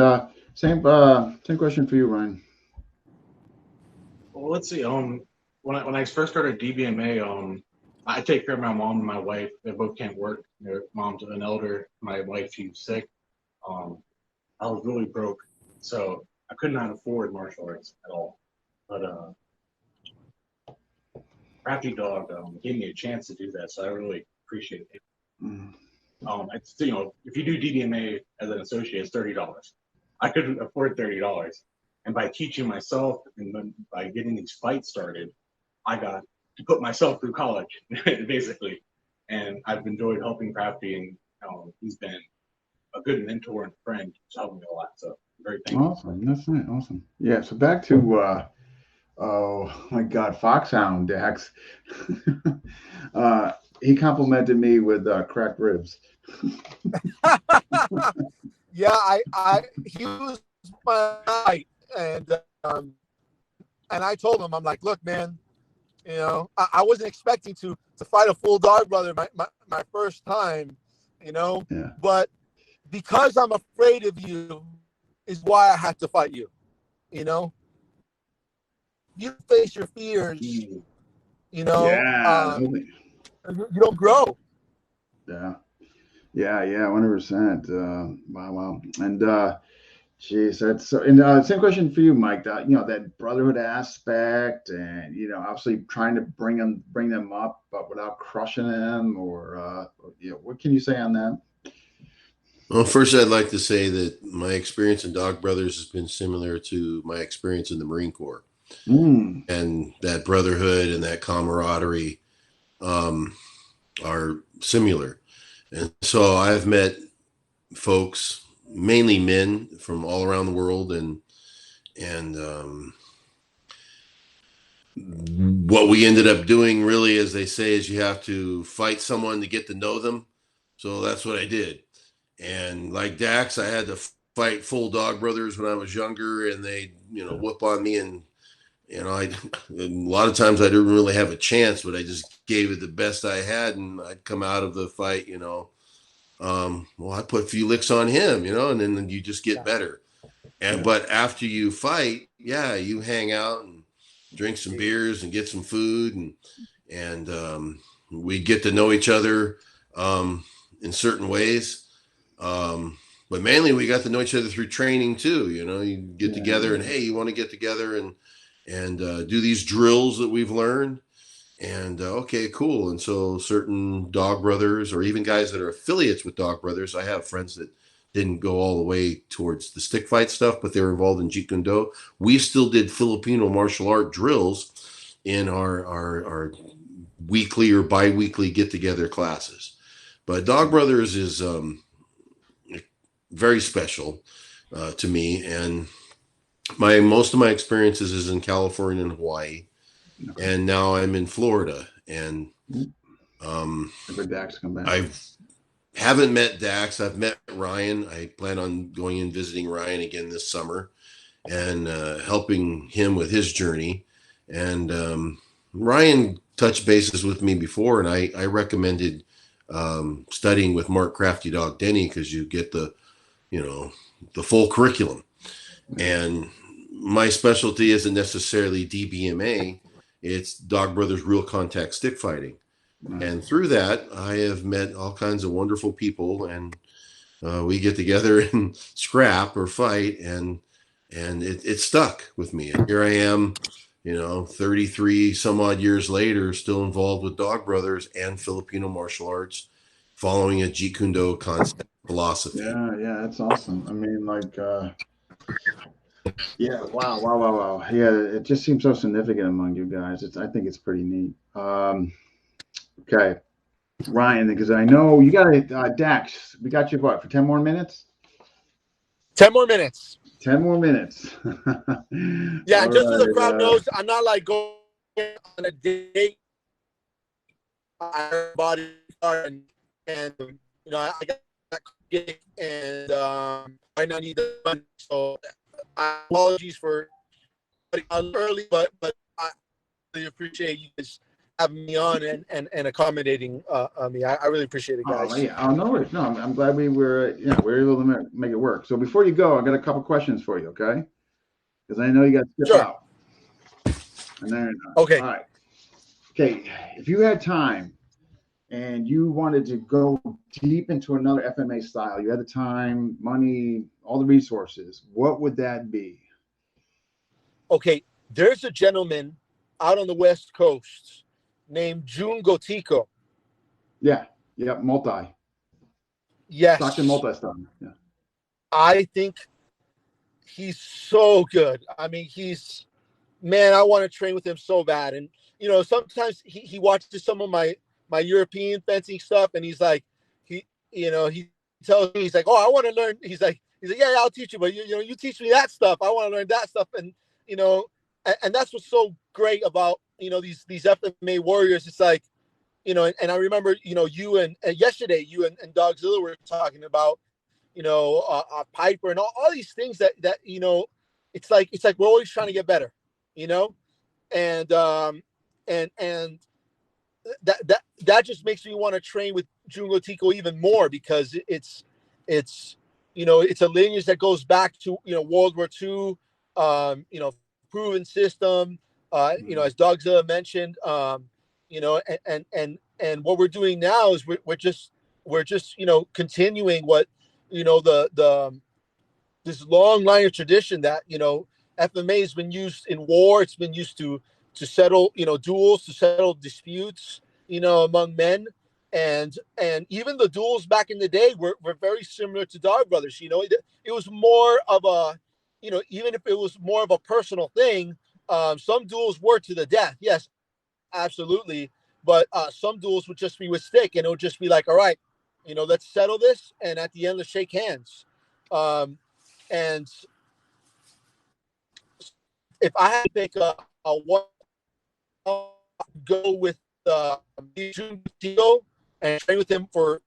same question for you, Ryan. Well, let's see. When I first started DBMA, I take care of my mom and my wife. They both can't work. Their mom's an elder. My wife, she's sick. I was really broke, so I could not afford martial arts at all. But Crafty Dog gave me a chance to do that, so I really appreciate it. It's, if you do DBMA as an associate, it's $30. I couldn't afford $30, and by teaching myself and then by getting these fights started, I got to put myself through college, basically. And I've enjoyed helping Crafty, and he's been a good mentor and friend. He's helped me a lot. So I'm very thankful. Awesome. That's right. Awesome. Yeah. So back to oh my God, Foxhound Dax. He complimented me with cracked ribs. Yeah, he was my night, and I told him, I'm like, look, man, I wasn't expecting to fight a full dog brother my first time, Yeah. but because I'm afraid of you is why I had to fight you. You face your fears, Yeah. you don't grow. Yeah. 100%. Wow. And geez, that's so. And same question for you, Mike. That brotherhood aspect, and obviously trying to bring them up, but without crushing them, or what can you say on that? Well, first, I'd like to say that my experience in Dog Brothers has been similar to my experience in the Marine Corps. And that brotherhood and that camaraderie are similar. And so I've met folks, mainly men from all around the world, and what we ended up doing, really, as they say, is you have to fight someone to get to know them. So that's what I did. And like Dax, I had to fight full Dog Brothers when I was younger, and they, whoop on me, and a lot of times I didn't really have a chance, but I just gave it the best I had, and I'd come out of the fight, well, I put a few licks on him, and then you just get better. And but after you fight, yeah, you hang out and drink some beers and get some food, and we get to know each other in certain ways. But mainly we got to know each other through training too. You know, you get together and hey, you want to get together and do these drills that we've learned. And okay, cool. And so certain dog brothers, or even guys that are affiliates with dog brothers, I have friends that didn't go all the way towards the stick fight stuff, but they were involved in Jeet Kune Do. We still did Filipino martial art drills in our weekly or bi-weekly get-together classes. But Dog Brothers is very special to me, and most of my experiences is in California and Hawaii. And now I'm in Florida, and Dax come back. I haven't met Dax. I've met Ryan. I plan on going and visiting Ryan again this summer and helping him with his journey. And Ryan touched bases with me before, and I recommended studying with Mark Crafty Dog Denny because you get the full curriculum. And my specialty isn't necessarily DBMA. It's Dog Brothers Real Contact Stick Fighting. And through that, I have met all kinds of wonderful people, and we get together and scrap or fight, and it stuck with me. And here I am, 33 some odd years later, still involved with Dog Brothers and Filipino martial arts, following a Jeet Kune Do concept philosophy. Yeah, that's awesome. I mean, yeah, wow. Yeah, it just seems so significant among you guys. I think it's pretty neat. Okay, Ryan, because I know you got it, Dax. We got you for 10 more minutes? 10 more minutes. 10 more minutes. Yeah, and just so the crowd knows, I'm not like going on a date. I body and I got that gig, and right now I need the money. So apologies for early, but I really appreciate you guys having me on and accommodating me. I really appreciate it, guys. Oh, yeah. Oh, no worries. No, I'm glad we were able to make it work. So before you go, I got a couple questions for you, okay? Because I know you got to skip out. And then, okay. All right. Okay. If you had time and you wanted to go deep into another FMA style, you had the time, money, all the resources, what would that be? Okay. There's a gentleman out on the West Coast named Jun Gotico. Yeah. Multi. Yes. Stockton multi-style. Yeah. I think he's so good. I mean, I want to train with him so bad. And, sometimes he watches some of my European fencing stuff, and he's like, he tells me, he's like, oh, I want to learn. He's like, yeah, I'll teach you, but you teach me that stuff. I want to learn that stuff. And, and that's what's so great about, these FMA warriors. It's like, and I remember, you and yesterday, you and Dogzilla were talking about, Piper and all these things that it's like we're always trying to get better, and that just makes me want to train with Jungo Tico even more, because it's a lineage that goes back to World War II, proven system, as Dogzilla mentioned, and what we're doing now is we're just continuing what this long line of tradition that FMA has been used in war. It's been used to settle duels, to settle disputes among men, and even the duels back in the day were very similar to Dog Brothers. It was more of a even if it was more of a personal thing, some duels were to the death, yes, absolutely, but some duels would just be with stick, and it would just be like, all right, let's settle this, and at the end, let's shake hands. And if I had to pick a one, go with Jun Tito and train with him for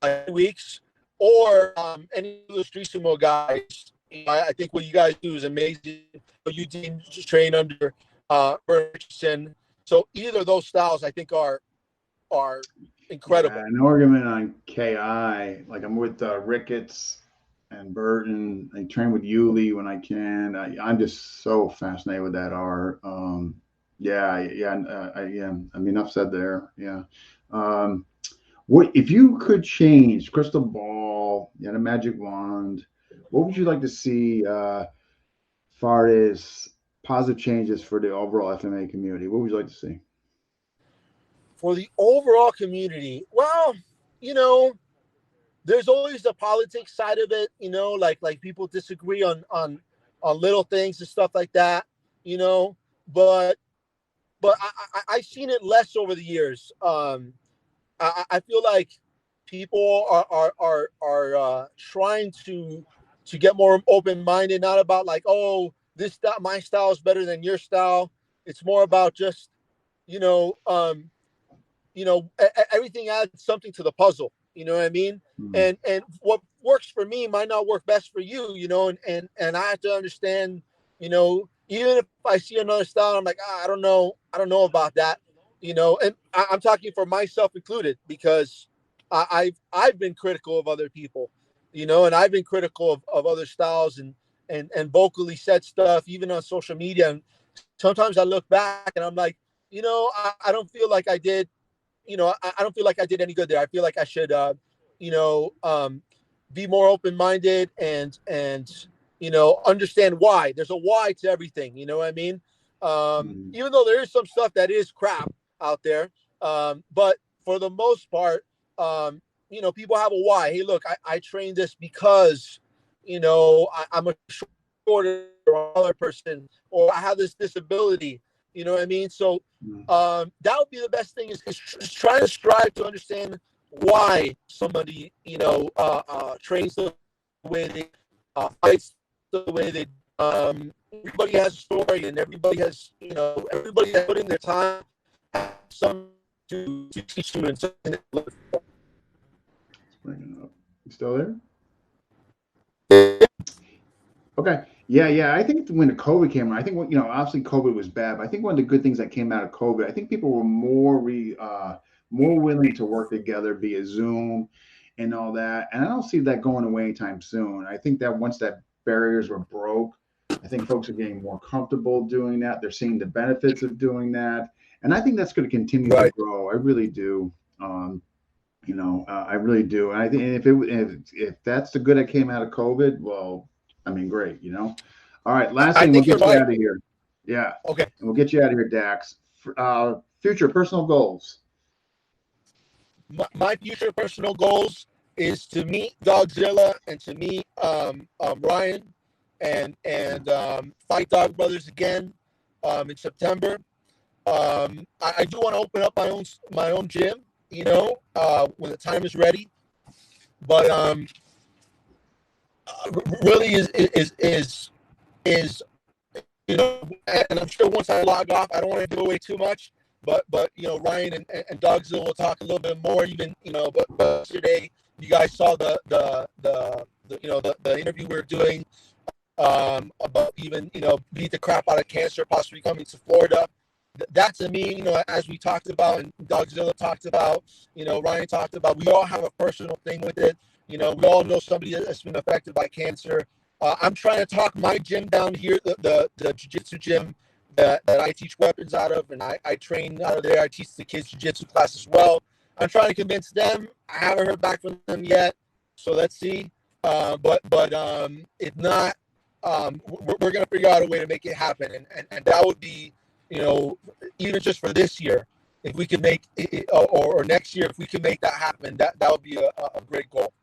2 weeks, or any of those Street Sumo guys. I think what you guys do is amazing. You just train under Richardson. So either of those styles, I think, are incredible. An argument on KI, like I'm with Ricketts and Burton. I train with Yuli when I can. I'm just so fascinated with that art. I mean, enough said there. Yeah. What if you could change crystal ball? You had a magic wand. What would you like to see? Far as positive changes for the overall FMA community, what would you like to see? For the overall community, well, you know, there's always the politics side of it, you know, like people disagree on little things and stuff like that, you know, but I've seen it less over the years. I feel like people are trying to get more open minded, not about like, oh, this style, my style is better than your style. It's more about just, you know, everything adds something to the puzzle. You know what I mean? Mm. And what works for me might not work best for you. You know, and I have to understand. You know, even if I see another style, I'm like, I don't know about that. You know, and I'm talking for myself included because I've been critical of other people. You know, and I've been critical of other styles and vocally said stuff even on social media. And sometimes I look back and I'm like, you know, I don't feel like I did, you know, I don't feel like I did any good there. I feel like I should, you know, be more open-minded and, you know, understand why. There's a why to everything. You know what I mean? Even though there is some stuff that is crap out there, but for the most part, you know, people have a why. Hey, look, I trained this because, you know, I'm a shorter person, or I have this disability. You know what I mean? So that would be the best thing is trying to strive to understand why somebody, you know, trains the way they fights the way they. Everybody has a story, and everybody has, you know, everybody has put in their time, some to teach you and something. You still there? Okay. Yeah. I think when the COVID came around, I think you know, obviously COVID was bad, but I think one of the good things that came out of COVID, I think people were more willing to work together via Zoom and all that. And I don't see that going away anytime soon. I think that once that barriers were broke, I think folks are getting more comfortable doing that. They're seeing the benefits of doing that, and I think that's going to continue to grow. I really do. You know, I really do. And I think if that's the good that came out of COVID, well, I mean, great. You know. All right, last thing, we'll get you out of here. Yeah. Okay. And we'll get you out of here, Dax. Future personal goals. My future personal goals is to meet Dogzilla and to meet Ryan and fight Dog Brothers again in September. I do want to open up my own gym, you know, when the time is ready. But really is you know, and I'm sure once I log off, I don't want to give away too much. But you know, Ryan and Dogzilla will talk a little bit more. Even, you know, but yesterday you guys saw the you know, the interview we were doing about even, you know, beat the crap out of cancer, possibly coming to Florida. That to me, you know, as we talked about and Dogzilla talked about, you know, Ryan talked about, we all have a personal thing with it. You know, we all know somebody that's been affected by cancer. I'm trying to talk my gym down here, the jiu-jitsu gym that I teach weapons out of, and I train out of there. I teach the kids jiu-jitsu class as well. I'm trying to convince them. I haven't heard back from them yet, so let's see. But if not, we're going to figure out a way to make it happen, and that would be, you know, even just for this year, if we can make it, or next year, if we can make that happen, that would be a great goal.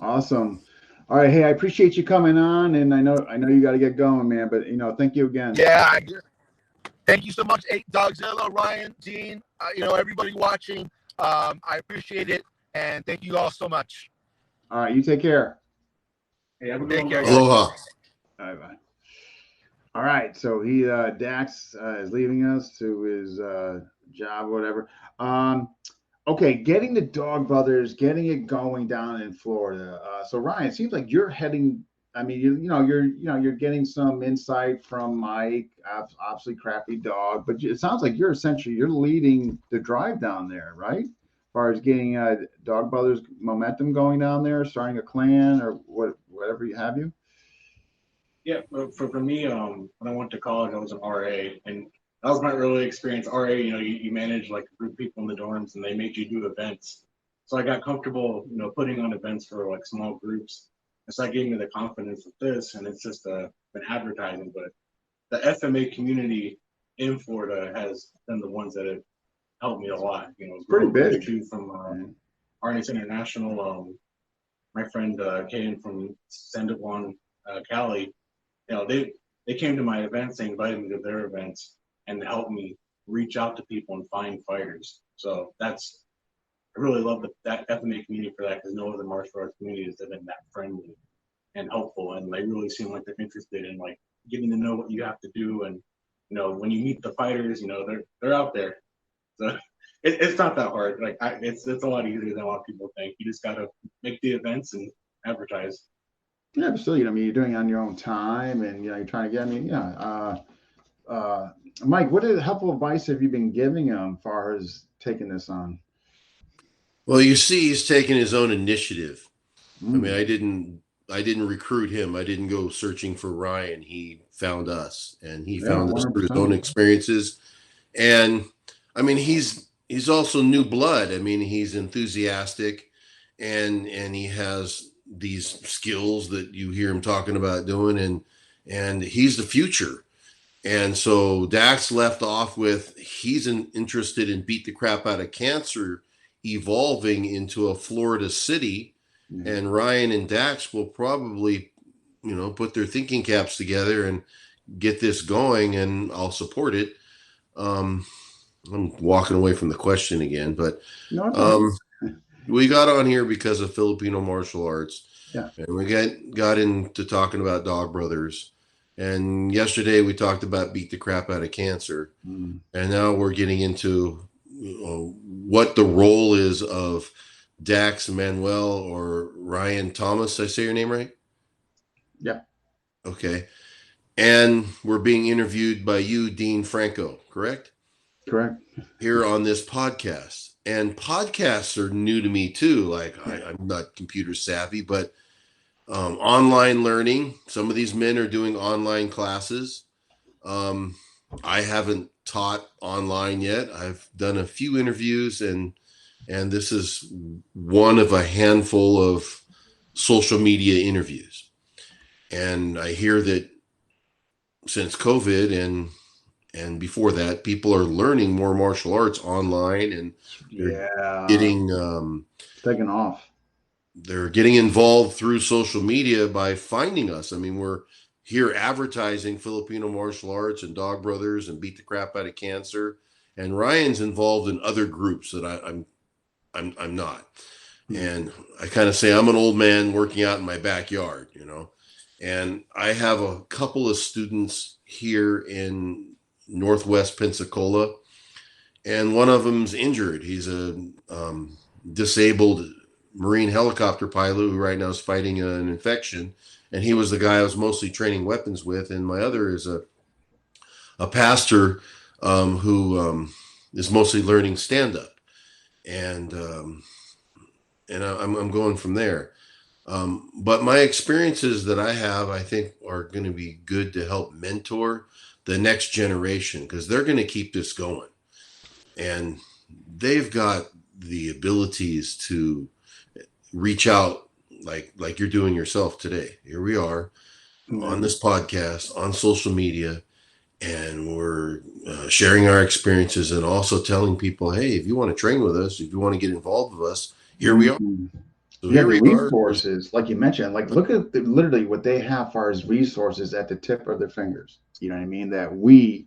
Awesome. All right. Hey, I appreciate you coming on, and I know you got to get going, man, but you know, thank you again. Yeah. Thank you so much, Dogzilla, Ryan, Gene, you know, everybody watching. I appreciate it, and thank you all so much. All right. You take care. Hey, have a Take good care. one. Aloha. Bye. All right, so Dax is leaving us to his job, or whatever. Okay, getting the Dog Brothers, getting it going down in Florida. So Ryan, it seems like you're heading. I mean, you're getting some insight from Mike. Obviously, crappy dog, but it sounds like you're leading the drive down there, right? As far as getting Dog Brothers momentum going down there, starting a clan, or what whatever you have you? Yeah, for me, when I went to college, I was an RA, and that was my early experience. RA, you manage like a group of people in the dorms, and they make you do events. So I got comfortable, putting on events for like small groups. And so that gave me the confidence with this, and it's just been advertising. But the FMA community in Florida has been the ones that have helped me a lot. Pretty growing big. too from Arnis International. My friend Kaden from Sandoval, Cali, they came to my events, they invited me to their events, and helped me reach out to people and find fighters. So I really love that FMA community for that, because no other martial arts communities have been that friendly and helpful, and they really seem like they're interested in like getting to know what you have to do, and when you meet the fighters, they're out there. So it's not that hard. Like it's a lot easier than a lot of people think. You just gotta make the events and advertise. Yeah, but still, you're doing it on your own time, and you're trying to get. Mike, what helpful advice have you been giving him as far as taking this on? Well, you see, he's taking his own initiative. I mean, Mm. I didn't recruit him. I didn't go searching for Ryan. He found us, and he Yeah, found us through his 100%. own experiences. And I mean, he's also new blood. I mean, he's enthusiastic, and he has these skills that you hear him talking about doing, and he's the future. And so Dax left off with he's interested in beat the crap out of cancer, evolving into a Florida city. Yeah. And Ryan and Dax will probably, put their thinking caps together and get this going, and I'll support it. I'm walking away from the question again, but No, we got on here because of Filipino martial arts. Yeah. And we got into talking about Dog Brothers. And yesterday we talked about beat the crap out of cancer. Mm. And now we're getting into what the role is of Dax Manuel or Ryan Thomas. Did I say your name right? Yeah. Okay. And we're being interviewed by you, Dean Franco, correct? Correct. Here on this podcast. And podcasts are new to me too. Like I'm not computer savvy, but online learning. Some of these men are doing online classes. I haven't taught online yet. I've done a few interviews, and this is one of a handful of social media interviews. And I hear that since COVID and before that, people are learning more martial arts online, and they're getting taken off. They're getting involved through social media by finding us. I mean, we're here advertising Filipino martial arts and Dog Brothers and Beat the Crap Out of Cancer. And Ryan's involved in other groups that I'm not. And I kind of say I'm an old man working out in my backyard, And I have a couple of students here in Northwest Pensacola, and one of them's injured. He's a disabled Marine helicopter pilot who right now is fighting an infection, and he was the guy I was mostly training weapons with. And my other is a pastor who is mostly learning stand-up, and I'm going from there. But my experiences that I have, I think, are going to be good to help mentor the next generation, because they're going to keep this going, and they've got the abilities to reach out like you're doing yourself today. Here we are on this podcast, on social media, and we're sharing our experiences and also telling people, hey, if you want to train with us, if you want to get involved with us, here we are. So yeah, the resources, like you mentioned, like look at literally what they have as far as resources at the tip of their fingers. You know what I mean? That we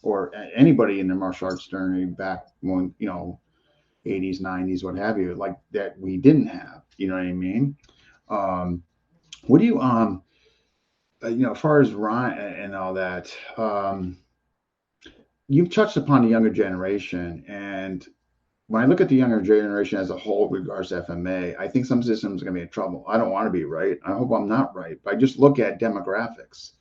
or anybody in the martial arts journey back when, 80s, 90s, what have you, like that we didn't have. You know what I mean? What do you as far as Ryan and all that, you've touched upon the younger generation, and when I look at the younger generation as a whole, with regards to FMA, I think some systems are going to be in trouble. I don't want to be right. I hope I'm not right. But I just look at demographics,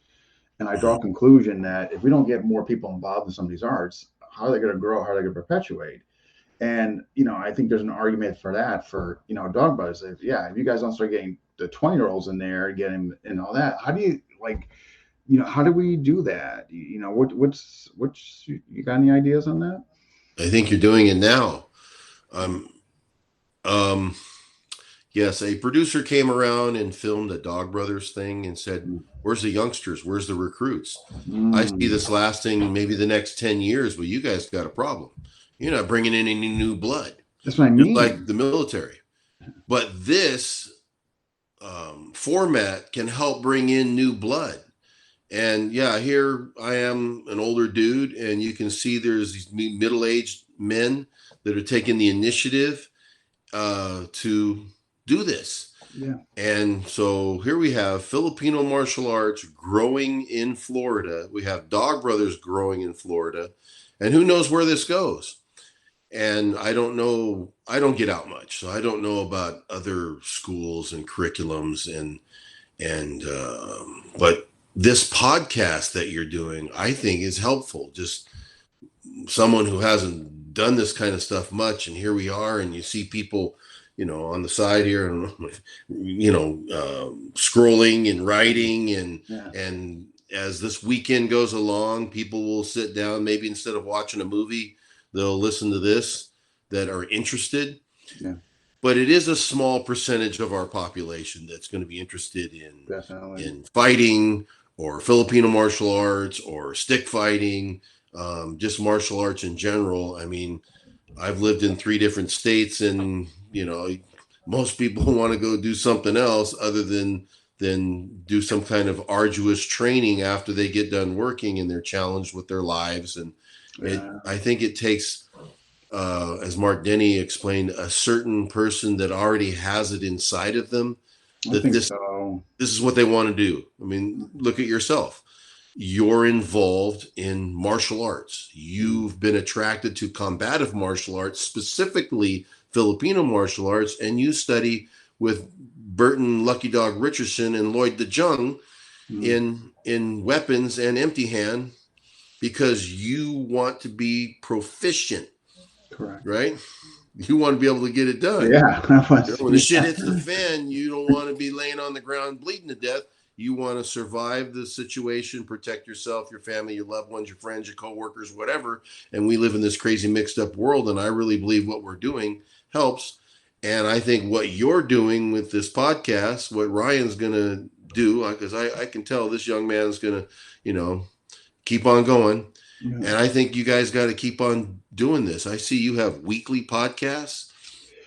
and I draw a conclusion that if we don't get more people involved in some of these arts, how are they going to grow? How are they going to perpetuate? And, I think there's an argument for that for, Dog Brothers. If you guys don't start getting the 20-year-olds in there, getting and all that. How do you like, how do we do that? What's you got any ideas on that? I think you're doing it now. Um, yes, a producer came around and filmed a Dog Brothers thing and said, "Where's the youngsters? Where's the recruits?" I see this lasting maybe the next 10 years, but you guys got a problem. You're not bringing in any new blood. That's what I Just mean. like the military. But this format can help bring in new blood. And yeah, here I am, an older dude, and you can see there's these middle-aged men that are taking the initiative to do this. Yeah. And so here we have Filipino martial arts growing in Florida. We have Dog Brothers growing in Florida. And who knows where this goes? And I don't know, I don't get out much. So I don't know about other schools and curriculums but this podcast that you're doing, I think is helpful. Just someone who hasn't done this kind of stuff much. And here we are, and you see people, on the side here, scrolling and writing and as this weekend goes along, people will sit down, maybe instead of watching a movie, they'll listen to this that are interested. Yeah. But it is a small percentage of our population that's going to be interested in fighting or Filipino martial arts or stick fighting, just martial arts in general. I mean, I've lived in 3 different states, and most people want to go do something else other than do some kind of arduous training after they get done working and they're challenged with their lives. And I think it takes, as Mark Denny explained, a certain person that already has it inside of them. This is what they want to do. I mean, look at yourself. You're involved in martial arts. You've been attracted to combative martial arts, specifically Filipino martial arts, and you study with Burton Lucky Dog Richardson and Lloyd DeJong in weapons and empty hand because you want to be proficient. Correct. Right? You want to be able to get it done. Yeah. When the shit hits the fan, you don't want to be laying on the ground bleeding to death. You want to survive the situation, protect yourself, your family, your loved ones, your friends, your coworkers, whatever. And we live in this crazy mixed up world. And I really believe what we're doing helps. And I think what you're doing with this podcast, what Ryan's going to do, because I can tell this young man's going to, keep on going. Yeah. And I think you guys got to keep on doing this. I see you have weekly podcasts.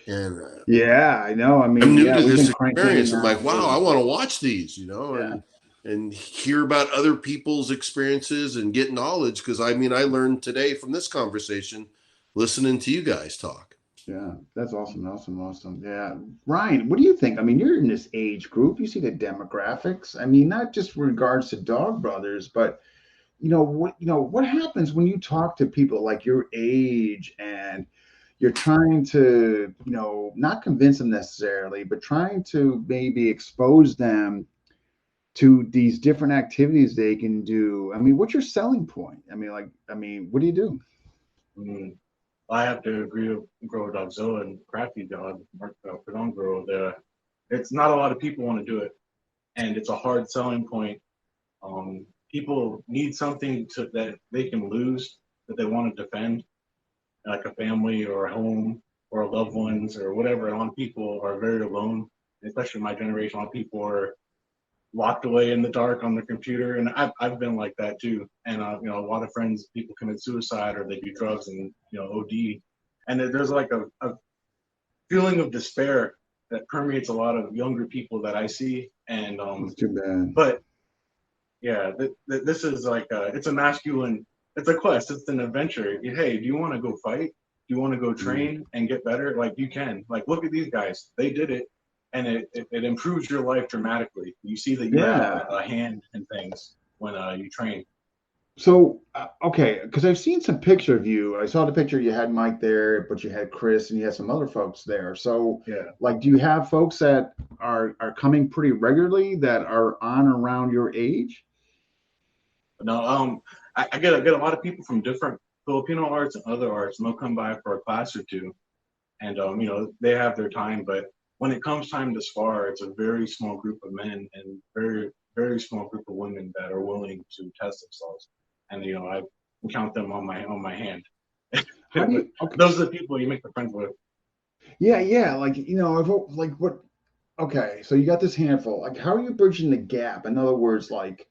And yeah, I know. I mean, I'm new to this experience. I'm like, wow, I want to watch these, and hear about other people's experiences and get knowledge. Because I learned today from this conversation, listening to you guys talk. Yeah, that's awesome. Yeah, Ryan, what do you think? I mean, you're in this age group. You see the demographics. I mean, not just in regards to Dog Brothers, but what happens when you talk to people like your age and you're trying to, not convince them necessarily, but trying to maybe expose them to these different activities they can do. I mean, what's your selling point? I mean, what do you do? I have to agree with Grow Dogzilla and Crafty Dog, Mark Perdon Grow. It's not a lot of people want to do it, and it's a hard selling point. People need something that they can lose, that they want to defend, like a family or a home or loved ones or whatever. A lot of people are very alone, especially my generation. A lot of people are locked away in the dark on their computer, and I've been like that too. And a lot of friends, people commit suicide or they do drugs and OD, and there's like a feeling of despair that permeates a lot of younger people that I see. And it's too bad. But yeah, this is like it's a masculine. It's a quest. It's an adventure. Hey, do you want to go fight? Do you want to go train and get better? Like, you can. Like, look at these guys. They did it, and it improves your life dramatically. You see that you have a hand in things when you train. So, okay, because I've seen some picture of you. I saw the picture. You had Mike there, but you had Chris, and you had some other folks there. So, like, do you have folks that are coming pretty regularly that are on around your age? No, I get a lot of people from different Filipino arts and other arts, and they'll come by for a class or two, and they have their time. But when it comes time to spar, it's a very small group of men and very small group of women that are willing to test themselves. And I count them on my hand. How do you? Okay. Those are the people you make the friends with. Yeah. Like like what? Okay, so you got this handful. Like, how are you bridging the gap? In other words, like,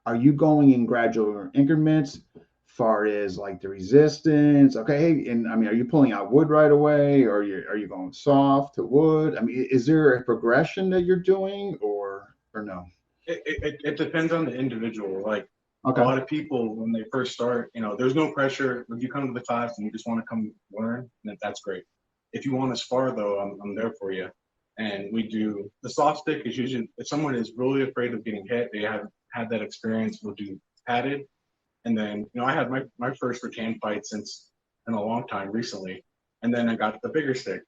are you going in gradual increments? Far as like the resistance, okay, and I mean, are you pulling out wood right away, or are you going soft to wood? I mean, is there a progression that you're doing, or no? It depends on the individual. Like a Okay, lot of people when they first start, there's no pressure. If you come to the class and you just want to come learn, then that's great. If you want to spar though, I'm there for you. And we do the soft stick is usually if someone is really afraid of getting hit, they haven't had that experience, we'll do padded. And then, I had my first rattan fight since in a long time recently. And then I got the bigger stick.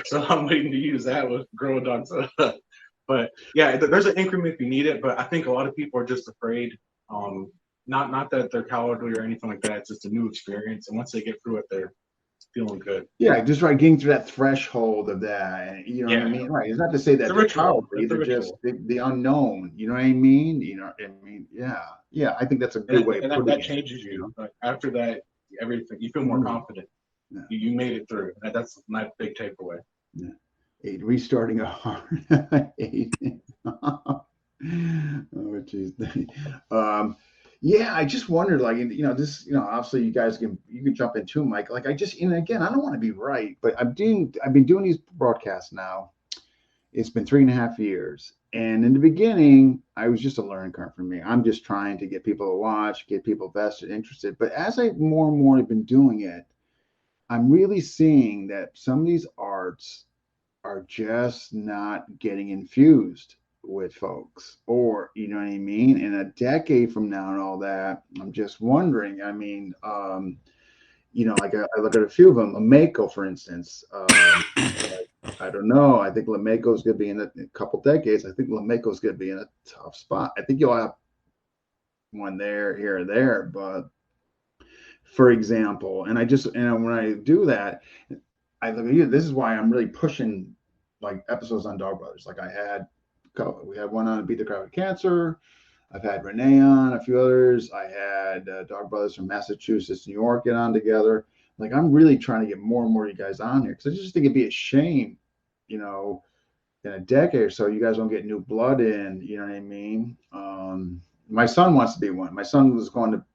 So I'm waiting to use that with grow dogs. But yeah, there's an increment if you need it. But I think a lot of people are just afraid. Not that they're cowardly or anything like that. It's just a new experience. And once they get through it, they're feeling good. yeah, just right, getting through that threshold of that, and you know what I mean, right? It's not to say that they're cowardly, they're just the unknown. You know what I mean? Yeah. I think that's a good way of putting it. That changes you. Like after that, everything you feel more confident. Yeah. You made it through. That's my big takeaway. Yeah. 8 restarting a heart. 8. Oh jeez. Yeah, I just wondered, like, this, obviously you guys you can jump in too, Mike. Like, I just, again, I don't want to be right, but I've been doing these broadcasts now. It's been 3.5 years. And in the beginning, I was just a learning curve for me. I'm just trying to get people to watch, get people vested, interested. But as I more and more have been doing it, I'm really seeing that some of these arts are just not getting infused with folks, or you know what I mean, in a decade from now and all that. I'm just wondering, I mean, like I look at a few of them, Lamako, for instance. I don't know, I think Lamako is going to be in a couple decades. I think Lamako is going to be in a tough spot. I think you'll have one there, here or there, but for example, and when I do that, I look at you, this is why I'm really pushing like episodes on Dog Brothers. Like we had one on Beat the Crowd with Cancer. I've had Renee on, a few others. I had Dog Brothers from Massachusetts, New York get on together. Like, I'm really trying to get more and more of you guys on here, because I just think it'd be a shame, in a decade or so, you guys don't get new blood in. You know what I mean? My son wants to be one. My son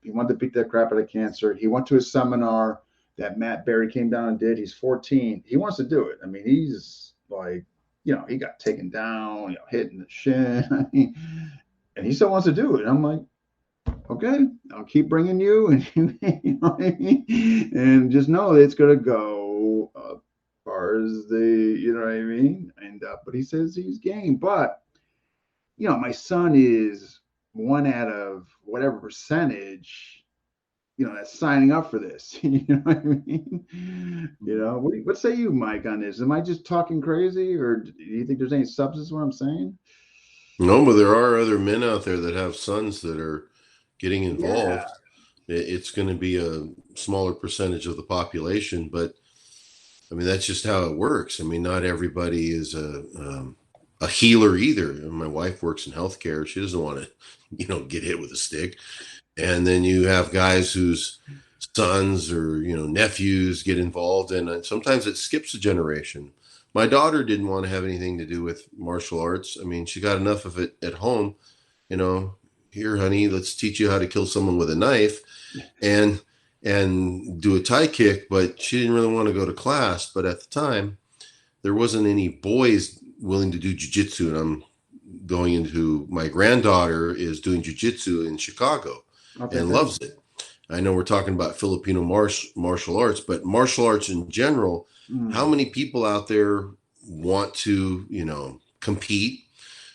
he wanted to beat the crap out of cancer. He went to a seminar that Matt Berry came down and did. He's 14. He wants to do it. I mean, he's like, he got taken down, hit in the shin, and he still wants to do it. And I'm like, okay, I'll keep bringing you, and you know what I mean? And just know that it's gonna go as far as you know what I mean? And but he says he's game. But my son is one out of whatever percentage, that's signing up for this. You know what I mean? What say you, Mike, on this? Am I just talking crazy, or do you think there's any substance to what I'm saying? No, but there are other men out there that have sons that are getting involved. Yeah. It's going to be a smaller percentage of the population, but I mean, that's just how it works. I mean, not everybody is a healer either. My wife works in healthcare. She doesn't want to, get hit with a stick. And then you have guys whose sons or, nephews get involved, and sometimes it skips a generation. My daughter didn't want to have anything to do with martial arts. I mean, she got enough of it at home, here, honey, let's teach you how to kill someone with a knife and do a Thai kick, but she didn't really want to go to class. But at the time, there wasn't any boys willing to do jiu-jitsu, and I'm going into my granddaughter is doing jiu-jitsu in Chicago. Okay, and loves it. I know we're talking about Filipino martial arts, but martial arts in general, how many people out there want to, compete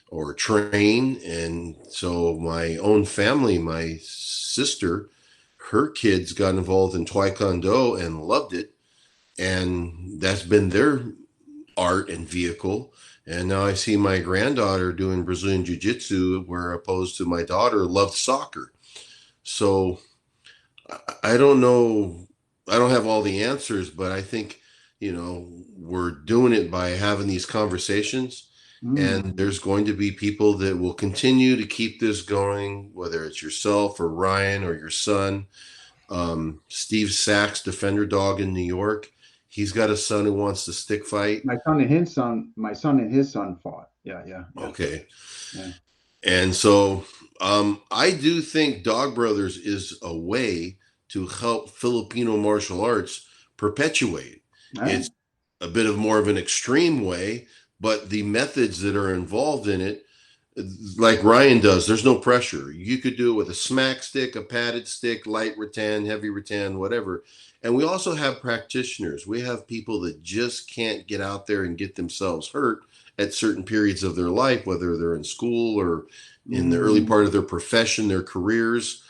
or train? And so my own family, my sister, her kids got involved in Taekwondo and loved it. And that's been their art and vehicle. And now I see my granddaughter doing Brazilian Jiu-Jitsu, where opposed to my daughter loved soccer. So I don't know. I don't have all the answers, but I think, we're doing it by having these conversations. And there's going to be people that will continue to keep this going, whether it's yourself or Ryan or your son. Steve Sachs, Defender Dog in New York. He's got a son who wants to stick fight. My son and his son fought. Yeah. Okay. Yeah. And so I do think Dog Brothers is a way to help Filipino martial arts perpetuate. It's a bit of more of an extreme way, but the methods that are involved in it, like Ryan does, there's no pressure. You could do it with a smack stick, a padded stick, light rattan, heavy rattan, whatever. And we also have practitioners. We have people that just can't get out there and get themselves hurt at certain periods of their life, whether they're in school or in the early part of their profession, their careers.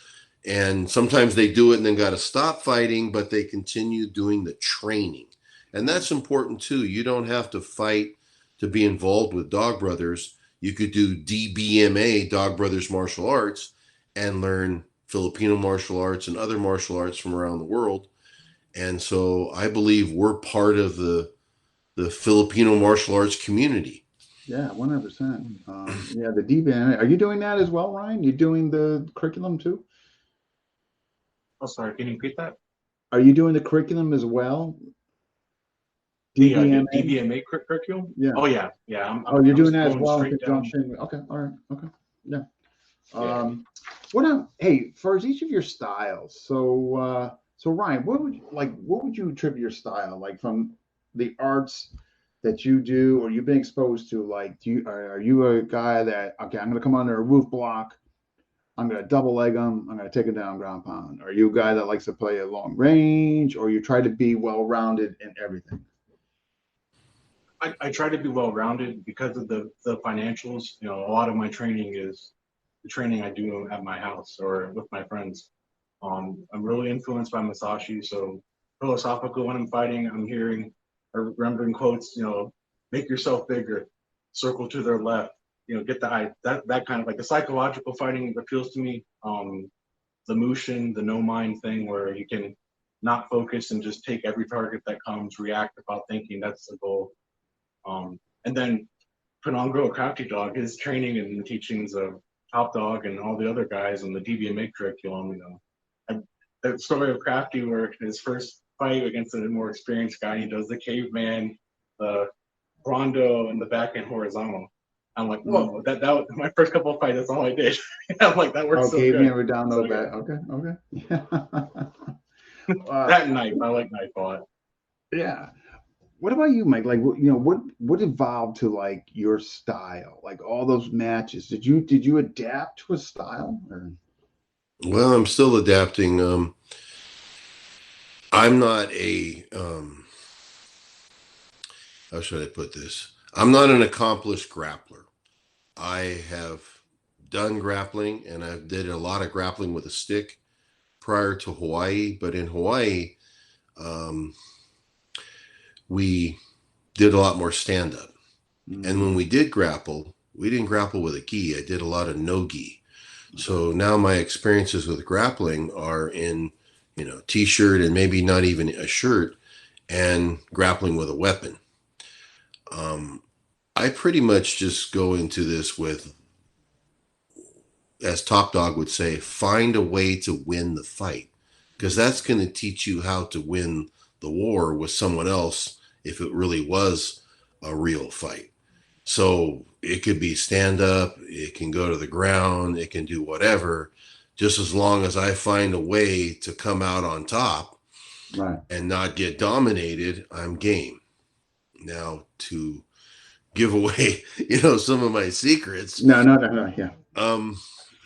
And sometimes they do it and then got to stop fighting, but they continue doing the training. And that's important too. You don't have to fight to be involved with Dog Brothers. You could do DBMA, Dog Brothers Martial Arts, and learn Filipino martial arts and other martial arts from around the world. And so I believe we're part of the Filipino martial arts community. Yeah, 100%. Yeah, the DBMA. Are you doing that as well, Ryan? You doing the curriculum too? Oh, sorry. Can you repeat that? Are you doing the curriculum as well? DBMA? DBMA curriculum? Yeah. Oh, yeah. You're doing that as well in conjunction. Okay. All right. Okay. Yeah. Hey, for each of your styles, so Ryan, what would you attribute your style, like from the arts that you do or you've been exposed to? Like, are you a guy that, okay, I'm going to come under a roof block, I'm going to double leg him, I'm going to take him down ground pound? Are you a guy that likes to play a long range, or you try to be well-rounded in everything? I try to be well-rounded because of the financials. A lot of my training is the training I do at my house or with my friends. I'm really influenced by Masashi, so philosophical when I'm fighting, I'm hearing or remembering quotes, make yourself bigger, circle to their left, get the eye, that kind of like the psychological fighting appeals to me. The Mushin, the no mind thing where you can not focus and just take every target that comes, react without thinking, that's the goal. And then Penongo Crafty Dog, his training and the teachings of Top Dog and all the other guys in the DBMA curriculum, the story of Crafty where his first fight against a more experienced guy, he does the caveman, the rondo, and the backhand horizontal. I'm like, whoa, that was my first couple of fights, that's all I did. I'm like, that works so good. Caveman redondo back. Okay. Yeah. That knife, I like knife a lot. Yeah. What about you, Mike? Like, what evolved to like your style? Like all those matches, did you adapt to a style? Or? Well, I'm still adapting. I'm not how should I put this? I'm not an accomplished grappler. I have done grappling and I did a lot of grappling with a stick prior to Hawaii, but in Hawaii, we did a lot more stand-up. Mm-hmm. And when we did grapple, we didn't grapple with a gi. I did a lot of no gi. So now my experiences with grappling are in, t-shirt and maybe not even a shirt and grappling with a weapon. I pretty much just go into this with, as Top Dog would say, find a way to win the fight, because that's going to teach you how to win the war with someone else if it really was a real fight. So it could be stand up, it can go to the ground, it can do whatever, just as long as I find a way to come out on top, right, and not get dominated, I'm game. Now, to give away, some of my secrets. No, yeah.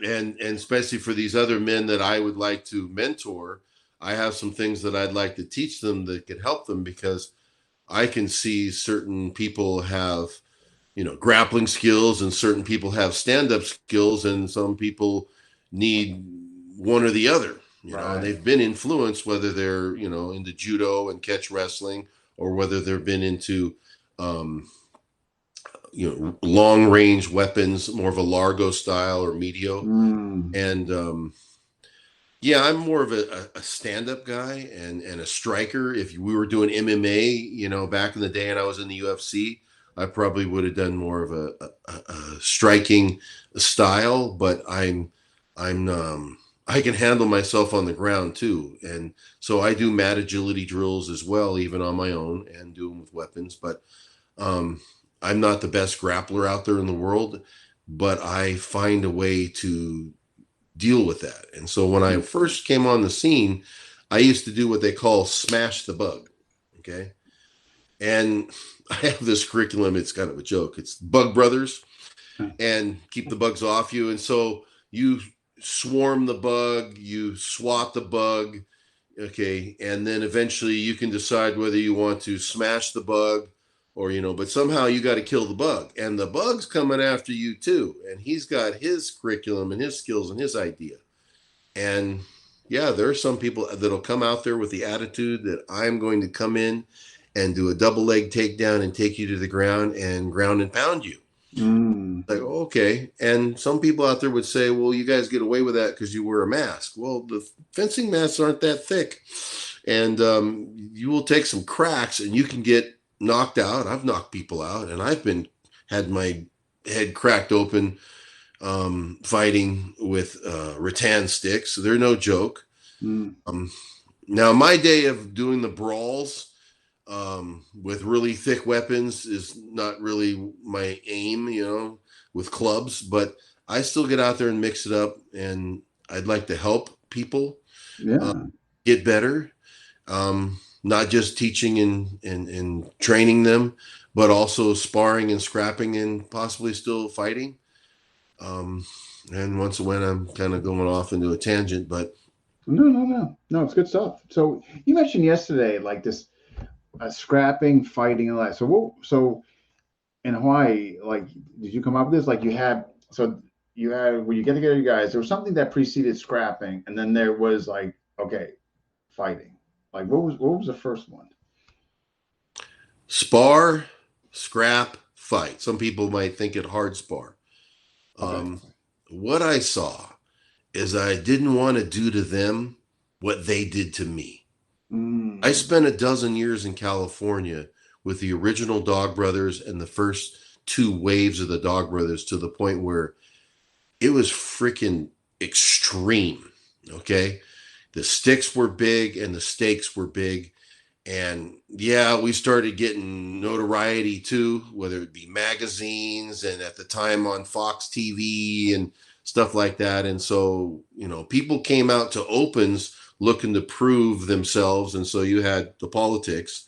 And especially for these other men that I would like to mentor, I have some things that I'd like to teach them that could help them, because I can see certain people have, grappling skills and certain people have stand-up skills, and some people need one or the other, and they've been influenced, whether they're, into judo and catch wrestling, or whether they've been into, long range weapons, more of a Largo style or medio. And Yeah, I'm more of a stand-up guy and a striker. If we were doing MMA, back in the day and I was in the UFC, I probably would have done more of a striking style, but I can handle myself on the ground too. And so I do mat agility drills as well, even on my own, and do them with weapons. But um, I'm not the best grappler out there in the world, but I find a way to deal with that. And so when I first came on the scene, I used to do what they call smash the bug. Okay. And I have this curriculum. It's kind of a joke. It's Bug Brothers and keep the bugs off you. And so you swarm the bug, you swat the bug. Okay. And then eventually you can decide whether you want to smash the bug or, but somehow you got to kill the bug, and the bug's coming after you too. And he's got his curriculum and his skills and his idea. And yeah, there are some people that'll come out there with the attitude that I'm going to come in and do a double leg takedown and take you to the ground and pound you. Like, okay. And some people out there would say, well, you guys get away with that because you wear a mask. Well, the fencing masks aren't that thick. And you will take some cracks and you can get knocked out. I've knocked people out, and had my head cracked open fighting with rattan sticks. So they're no joke. Now, my day of doing the brawls with really thick weapons is not really my aim, with clubs, but I still get out there and mix it up, and I'd like to help people get better. Not just teaching and training them, but also sparring and scrapping and possibly still fighting. And once again, I'm kind of going off into a tangent, but no, it's good stuff. So you mentioned yesterday, like this scrapping, fighting, and all that. So in Hawaii, like, did you come up with this? Like you had when you get together, you guys, there was something that preceded scrapping, and then there was like, okay, fighting. Like what was the first one? Spar, scrap, fight. Some people might think it hard spar. Okay. What I saw is I didn't want to do to them what they did to me. I spent a dozen years in California with the original Dog Brothers and the first two waves of the Dog Brothers, to the point where it was freaking extreme. Okay. The sticks were big and the stakes were big. And yeah, we started getting notoriety too, whether it be magazines and at the time on Fox TV and stuff like that. And so, people came out to opens looking to prove themselves. And so you had the politics.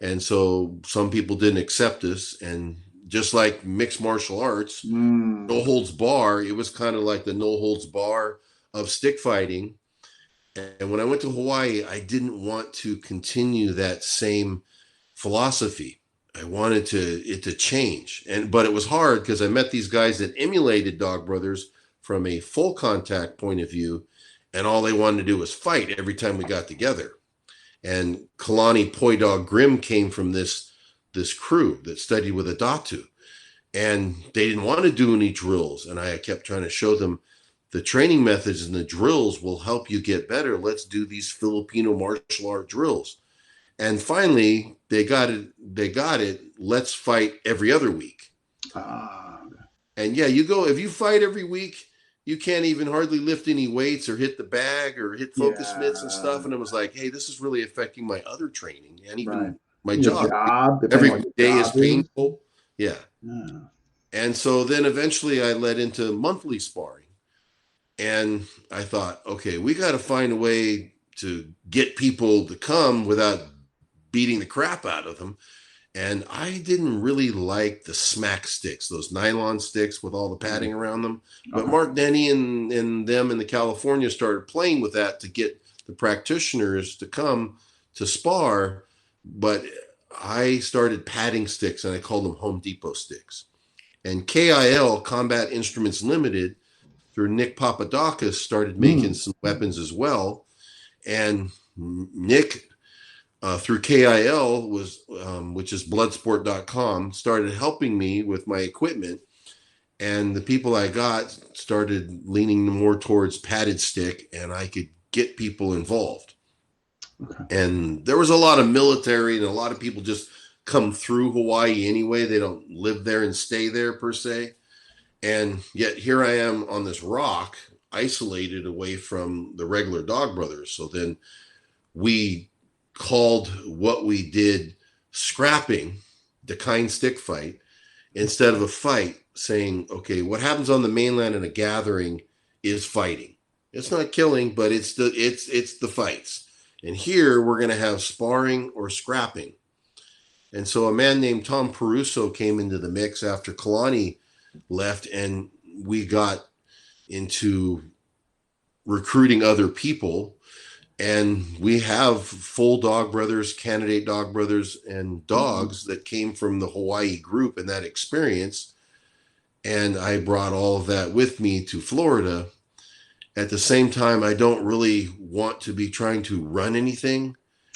And so some people didn't accept us. And just like mixed martial arts, no holds bar, it was kind of like the no holds bar of stick fighting. And when I went to Hawaii, I didn't want to continue that same philosophy. I wanted it to change. But it was hard because I met these guys that emulated Dog Brothers from a full contact point of view, and all they wanted to do was fight every time we got together. And Kalani Poi Dog Grimm came from this crew that studied with a Datu, and they didn't want to do any drills. And I kept trying to show them the training methods and the drills will help you get better. Let's do these Filipino martial art drills. And finally, they got it. Let's fight every other week. And yeah, if you fight every week, you can't even hardly lift any weights or hit the bag or hit focus mitts and stuff. And it was like, hey, this is really affecting my other training and even my job. Every day is painful. Yeah. And so then eventually I led into monthly sparring. And I thought, okay, we got to find a way to get people to come without beating the crap out of them. And I didn't really like the smack sticks, those nylon sticks with all the padding around them. But Mark Denny and them in the California started playing with that to get the practitioners to come to spar. But I started padding sticks, and I called them Home Depot sticks. And KIL, Combat Instruments Limited, through Nick Papadakis, started making some weapons as well. And Nick, through KIL, which is bloodsport.com, started helping me with my equipment. And the people I got started leaning more towards padded stick, and I could get people involved. Okay. And there was a lot of military and a lot of people just come through Hawaii anyway. They don't live there and stay there per se. And yet here I am on this rock, isolated away from the regular Dog Brothers. So then we called what we did scrapping, the kind stick fight, instead of a fight, saying, okay, what happens on the mainland in a gathering is fighting. It's not killing, but it's the fights. And here we're going to have sparring or scrapping. And so a man named Tom Peruso came into the mix after Kalani left, and we got into recruiting other people. And we have full Dog Brothers, candidate Dog Brothers, and dogs that came from the Hawaii group and that experience. And I brought all of that with me to Florida. At the same time, I don't really want to be trying to run anything.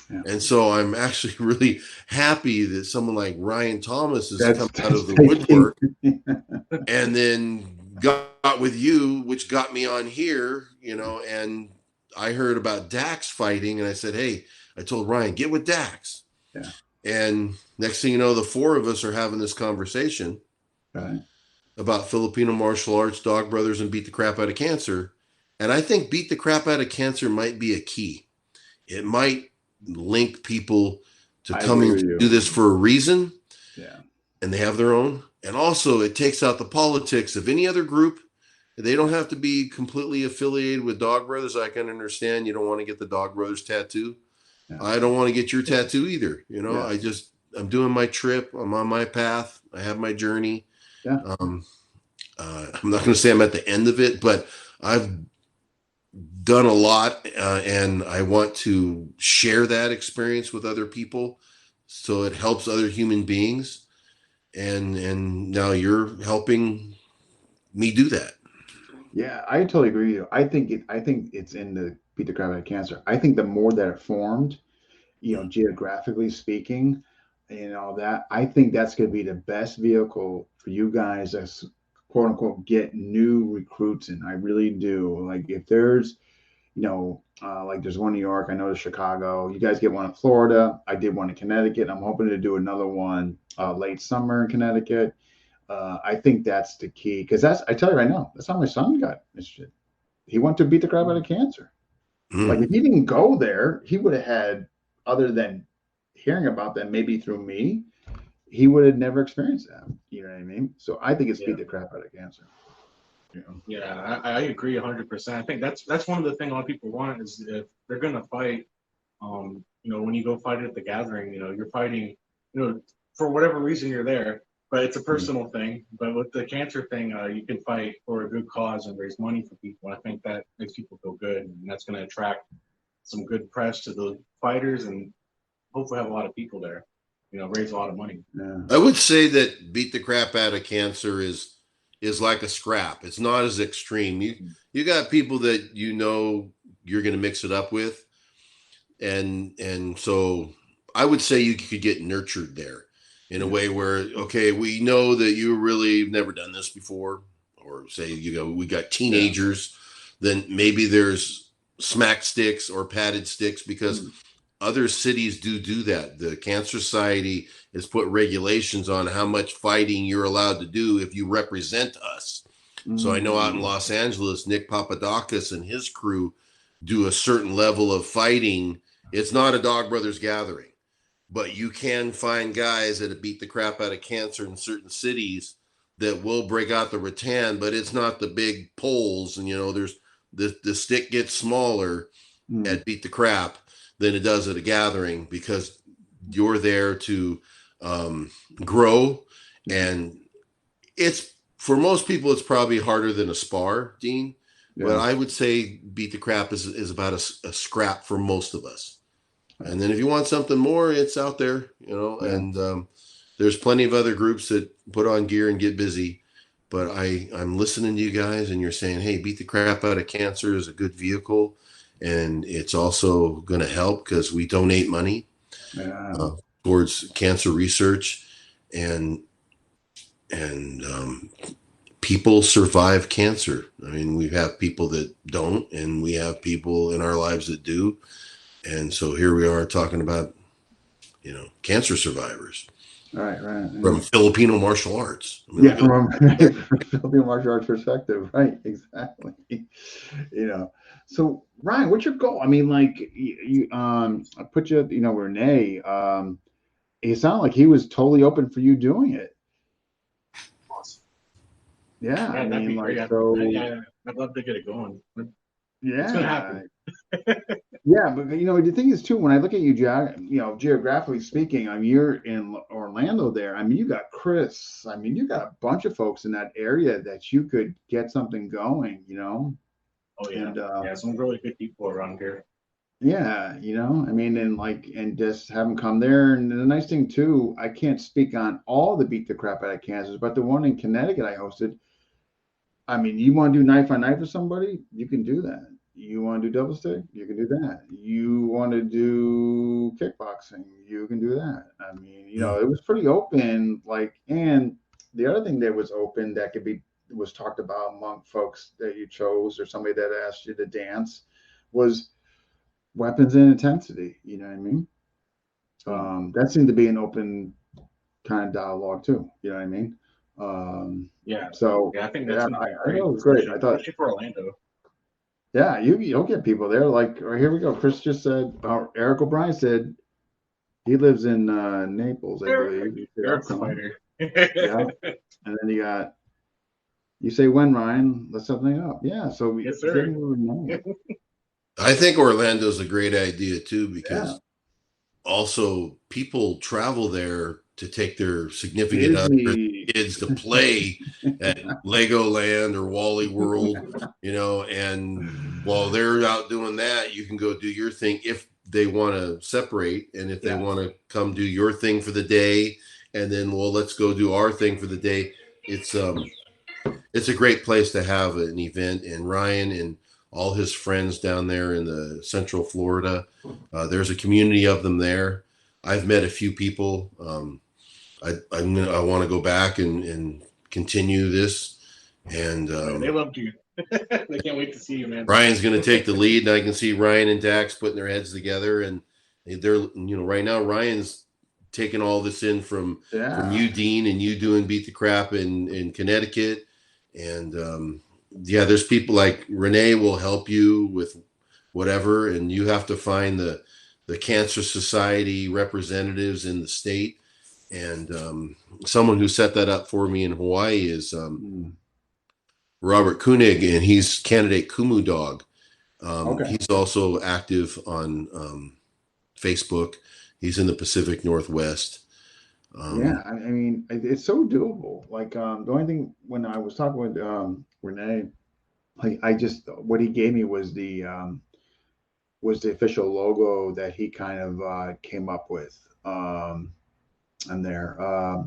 Yeah. And so I'm actually really happy that someone like Ryan Thomas has come out of the woodwork and then got with you, which got me on here, and I heard about Dax fighting, and I said, hey, I told Ryan, get with Dax. Yeah. And next thing you know, the four of us are having this conversation about Filipino martial arts, Dog Brothers, and Beat the Crap Out of Cancer. And I think Beat the Crap Out of Cancer might be a key. It might link people to coming to do this for a reason. Yeah. And they have their own. And also it takes out the politics of any other group. They don't have to be completely affiliated with Dog Brothers. I can understand you don't want to get the Dog Brothers tattoo. Yeah. I don't want to get your tattoo either. I'm doing my trip. I'm on my path. I have my journey. Yeah. I'm not going to say I'm at the end of it, but I've done a lot, and I want to share that experience with other people so it helps other human beings. And now you're helping me do that. Yeah, I totally agree with you. I think it's in the Beat the Crap Out of Cancer. I think the more that it formed, geographically speaking, that I think that's going to be the best vehicle for you guys as quote unquote get new recruits in. I really do. Like if there's, like there's one in New York, I know there's Chicago. You guys get one in Florida. I did one in Connecticut. I'm hoping to do another one late summer in Connecticut. I think that's the key, because I tell you right now, that's how my son got interested. He wanted to beat the crap out of cancer. Like if he didn't go there, he would have had, other than hearing about them maybe through me, he would have never experienced that. You know what I mean? So I think it's beat the crap out of cancer. Yeah, I agree 100%. I think that's one of the things a lot of people want is if they're gonna fight, when you go fight at the gathering, you're fighting, for whatever reason you're there. But it's a personal thing. But with the cancer thing, you can fight for a good cause and raise money for people. I think that makes people feel good, and that's going to attract some good press to the fighters, and hopefully have a lot of people there. Raise a lot of money. Yeah. I would say that Beat the Crap Out of Cancer is like a scrap. It's not as extreme. You got people that you're going to mix it up with, and so I would say you could get nurtured there. In a way where, okay, we know that you really never done this before, or say, we got teenagers, then maybe there's smack sticks or padded sticks, because other cities do that. The Cancer Society has put regulations on how much fighting you're allowed to do if you represent us. So I know out in Los Angeles, Nick Papadakis and his crew do a certain level of fighting. It's not a Dog Brothers gathering. But you can find guys that beat the crap out of cancer in certain cities that will break out the rattan, but it's not the big poles. And, there's the stick gets smaller at Beat the Crap than it does at a gathering, because you're there to grow. And it's, for most people, it's probably harder than a spar, Dean. Yeah. But I would say Beat the Crap is about a scrap for most of us. And then if you want something more, it's out there, and there's plenty of other groups that put on gear and get busy. But I'm listening to you guys, and you're saying, hey, Beat the Crap Out of Cancer is a good vehicle. And it's also going to help because we donate money towards cancer research. And people survive cancer. I mean, we have people that don't, and we have people in our lives that do. And so here we are talking about, cancer survivors Right. from Filipino martial arts. I mean, Yeah, from a Filipino martial arts perspective, right? Exactly. So Ryan, what's your goal? I mean, like I put you, Renee. It sounded like he was totally open for you doing it. Awesome. Yeah, Yeah, I that'd mean, be like, great. so. Yeah, I'd love to get it going. It's gonna Yeah, happen. yeah, but the thing is too, when I look at you, geographically speaking, I mean, you're in Orlando there. I mean, you got Chris. I mean, you got a bunch of folks in that area that you could get something going. Oh yeah, And yeah, some really good people around here. yeah, I mean, and just have them come there. And the nice thing too, I can't speak on all the beat the crap out of Kansas, but the one in Connecticut I hosted. I mean, you want to do knife on knife with somebody, you can do that. You want to do double stick, you can do that. You want to do kickboxing, you can do that. I mean, it was pretty open. And the other thing that was open that was talked about among folks that you chose or somebody that asked you to dance was weapons and intensity. You know what I mean? That seemed to be an open kind of dialogue too. You know what I mean? Yeah. So Yeah, I think that's gonna be I great. know it was great. I thought, especially for Orlando. yeah, you'll get people there. Like, here we go. Chris just said, Eric O'Brien said he lives in Naples, I believe. He said, Eric's a "I'll come." fighter. Yeah, and then you say when, Ryan? Let's set something up. Yeah, so we Yes, sir. I think Orlando's a great idea too, Yeah. because also people travel there to take their significant Disney. kids to play at Legoland or Wally World, and while they're out doing that, you can go do your thing if they want to separate, and if they want to come do your thing for the day, and then, well, let's go do our thing for the day. It's a great place to have an event, and Ryan and all his friends down there in the Central Florida, there's a community of them there. I've met a few people. I want to go back and continue this, and they loved you. They can't wait to see you, man. Ryan's going to take the lead, and I can see Ryan and Dax putting their heads together, and they're right now Ryan's taking all this in from you, Dean, and you doing Beat the Crap in Connecticut. And there's people like Renee will help you with whatever, and you have to find the Cancer Society representatives in the state. And someone who set that up for me in Hawaii is Robert Koenig, and he's candidate Kumu Dog. He's also active on Facebook. He's in the Pacific Northwest. Yeah, I mean, it's so doable. Like, the only thing when I was talking with Renee, like, what he gave me was the official logo that he kind of came up with on there.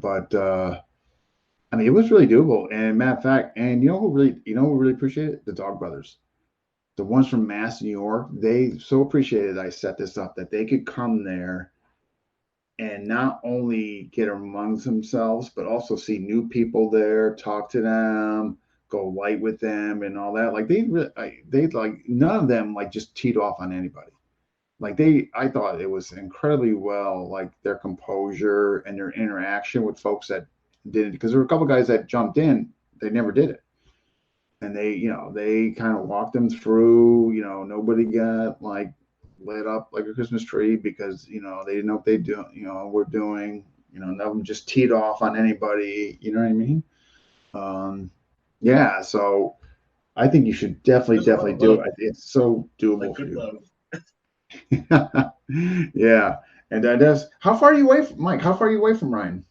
But I mean, it was really doable. And matter of fact, and who really appreciated it? The Dog Brothers, the ones from Mass, New York. They so appreciated I set this up that they could come there and not only get amongst themselves, but also see new people there, talk to them, go light with them, and all that. Like they like none of them like just teed off on anybody. Like I thought it was incredibly well, like their composure and their interaction with folks that didn't, because there were a couple guys that jumped in, they never did it, and they kind of walked them through. Nobody got like lit up like a Christmas tree because they didn't know what they do. We're doing. None of them just teed off on anybody. You know what I mean? Yeah. So I think you should definitely do it. It's so doable like for you. Love. Yeah. And that's how far are you away from Mike? How far are you away from Ryan?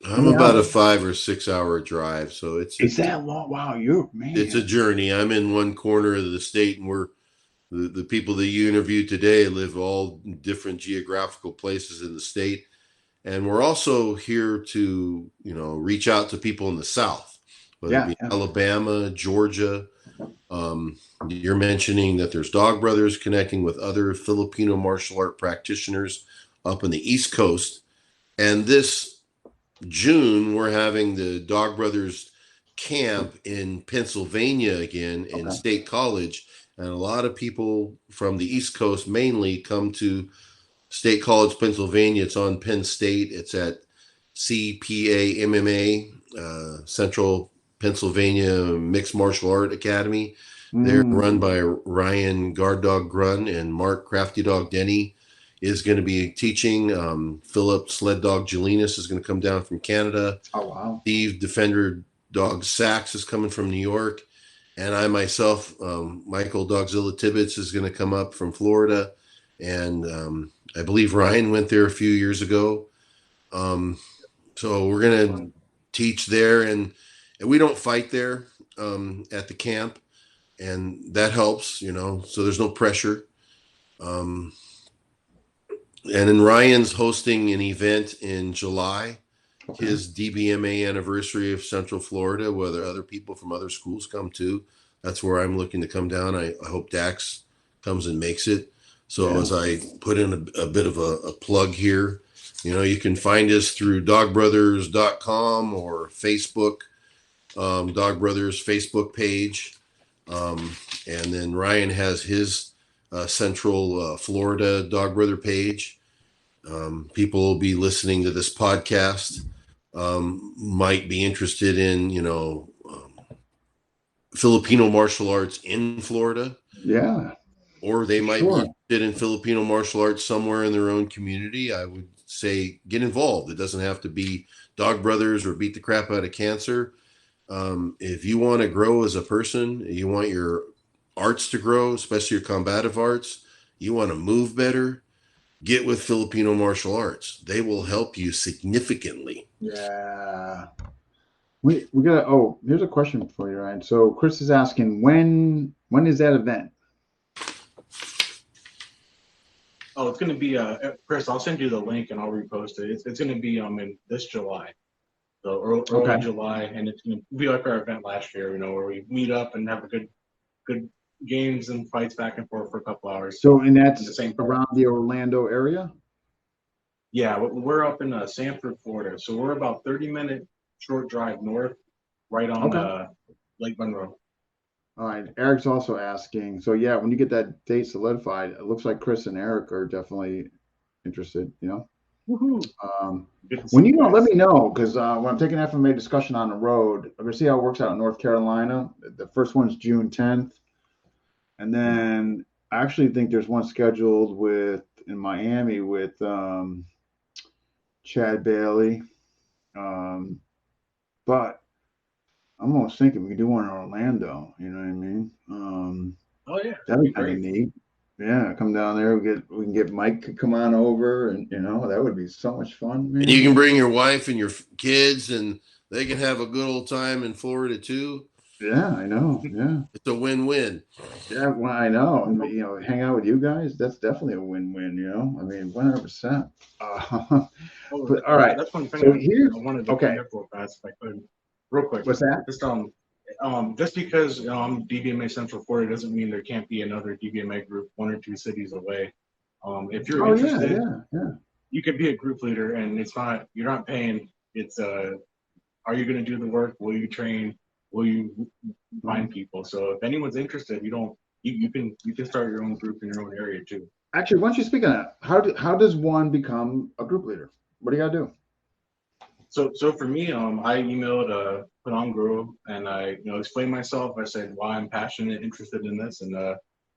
I'm about a 5 or 6 hour drive, so it's that long. Wow, man. It's a journey. I'm in one corner of the state, and we're the people that you interviewed today live all different geographical places in the state, and we're also here to reach out to people in the South, whether it be Alabama, Georgia. You're mentioning that there's Dog Brothers connecting with other Filipino martial art practitioners up on the East Coast, and this June we're having the Dog Brothers camp in Pennsylvania again in Okay. State College. And a lot of people from the East Coast mainly come to State College, Pennsylvania. It's on Penn State. It's at CPA MMA, Central Pennsylvania Mixed Martial Art Academy. They're run by Ryan Guard Dog Grun, and Mark Crafty Dog Denny is going to be teaching. Philip Sled Dog Jelinas is going to come down from Canada. Oh, wow. Steve Defender Dog Sachs is coming from New York. And I myself, Michael Dogzilla Tibbitts, is going to come up from Florida. And I believe Ryan went there a few years ago. So we're going to teach there. And we don't fight there at the camp. And that helps, so there's no pressure. And then Ryan's hosting an event in July, his DBMA anniversary of Central Florida, where other people from other schools come too. That's where I'm looking to come down. I hope Dax comes and makes it. So as I put in a bit of a plug here, you can find us through dogbrothers.com or Facebook, Dog Brothers Facebook page. And then Ryan has his Central Florida Dog Brother page. People will be listening to this podcast, might be interested in, Filipino martial arts in Florida. Yeah. Or they might be interested in Filipino martial arts somewhere in their own community. I would say get involved. It doesn't have to be Dog Brothers or beat the crap out of cancer. If you want to grow as a person, you want your arts to grow, especially your combative arts, you want to move better, get with Filipino martial arts. They will help you significantly. Yeah. We got here's a question for you, Ryan. So Chris is asking, when is that event? Oh, it's going to be Chris, I'll send you the link and I'll repost it. It's going to be in this July. So early July, and it's going to be like our event last year, where we meet up and have a good games and fights back and forth for a couple hours. So, and that's the same around the Orlando area? Yeah, we're up in Sanford, Florida. So we're about 30-minute short drive north, right on Lake Monroe. All right. Eric's also asking, so yeah, when you get that date solidified, it looks like Chris and Eric are definitely interested, Woohoo. When let me know, because when I'm taking FMA discussion on the road, I'm going to see how it works out in North Carolina. The first one's June 10th. And then I actually think there's one scheduled in Miami with Chad Bailey. But I'm almost thinking we could do one in Orlando. You know what I mean? Oh yeah, that'd be kind of neat. Yeah, come down there. We can get Mike to come on over, and that would be so much fun. Man. And you can bring your wife and your kids, and they can have a good old time in Florida too. Yeah, I know. Yeah, it's a win-win. Yeah, well, I know. And, hang out with you guys, that's definitely a win-win. I mean, 100%. But all right. That's one thing. So I wanted to clear up real fast, if I could, real quick. What's that? Just because I'm DBMA Central Florida doesn't mean there can't be another DBMA group 1 or 2 cities away. If you're interested, you could be a group leader, and you're not paying. It's are you going to do the work? Will you train? Will you find people? So if anyone's interested, you can start your own group in your own area too. Actually, once you speak on that, how does one become a group leader? What do you got to do? So for me, I emailed Penang Guru, and I explained myself. I said why I'm passionate, interested in this, and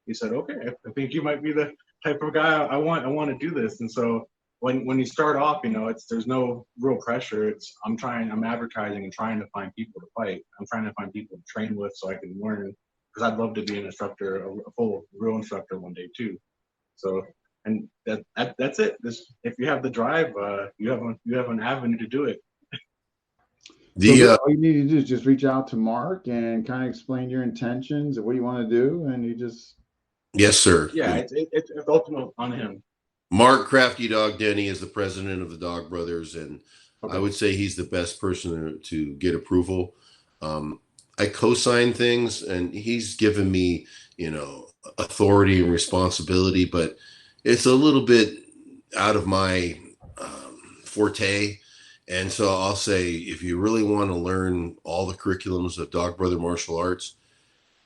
he said, okay, I think you might be the type of guy I want to do this. And so when you start off, there's no real pressure. I'm advertising and trying to find people to fight. I'm trying to find people to train with so I can learn, because I'd love to be an instructor, a full real instructor one day too. So, and that's it. If you have the drive, you have an avenue to do it. So all you need to do is just reach out to Mark and kind of explain your intentions and what you want to do, and you just. Yes, sir. Yeah, it's ultimately on him. Mark Crafty Dog Denny is the president of the Dog Brothers, and I would say he's the best person to get approval. I co-sign things, and he's given me, authority and responsibility, but it's a little bit out of my forte. And so I'll say, if you really want to learn all the curriculums of Dog Brother Martial Arts,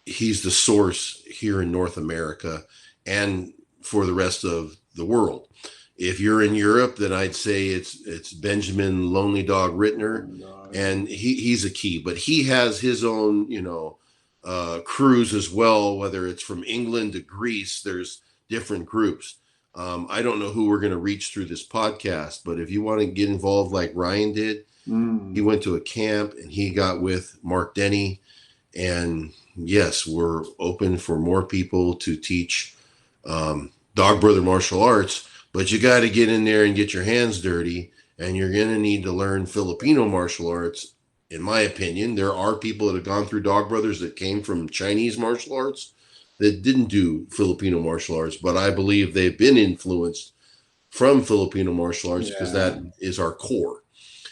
he's the source here in North America and for the rest of the world. If you're in Europe, then I'd say it's Benjamin Lonely Dog Rittner, and he's a key. But he has his own, crews as well. Whether it's from England to Greece, there's different groups. I don't know who we're going to reach through this podcast, but if you want to get involved like Ryan did, he went to a camp and he got with Mark Denny. And yes, we're open for more people to teach Dog Brother Martial Arts, but you got to get in there and get your hands dirty. And you're going to need to learn Filipino martial arts. In my opinion, there are people that have gone through Dog Brothers that came from Chinese martial arts that didn't do Filipino martial arts, but I believe they've been influenced from Filipino martial arts because that is our core.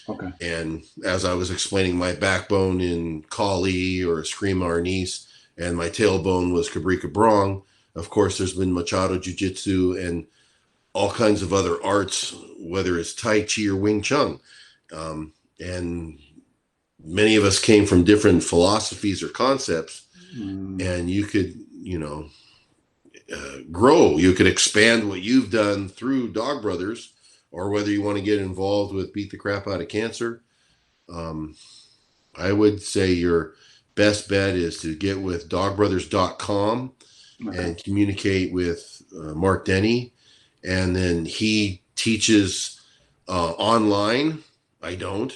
Okay. And as I was explaining, my backbone in Kali or Eskrima Arnis, and my tailbone was Cabrica Brong. Of course, there's been Machado Jiu-Jitsu and all kinds of other arts, whether it's Tai Chi or Wing Chun. And many of us came from different philosophies or concepts, and you could, grow. You could expand what you've done through Dog Brothers, or whether you want to get involved with Beat the Crap Out of Cancer. I would say your best bet is to get with dogbrothers.com and communicate with Mark Denny. And then he teaches online. I don't.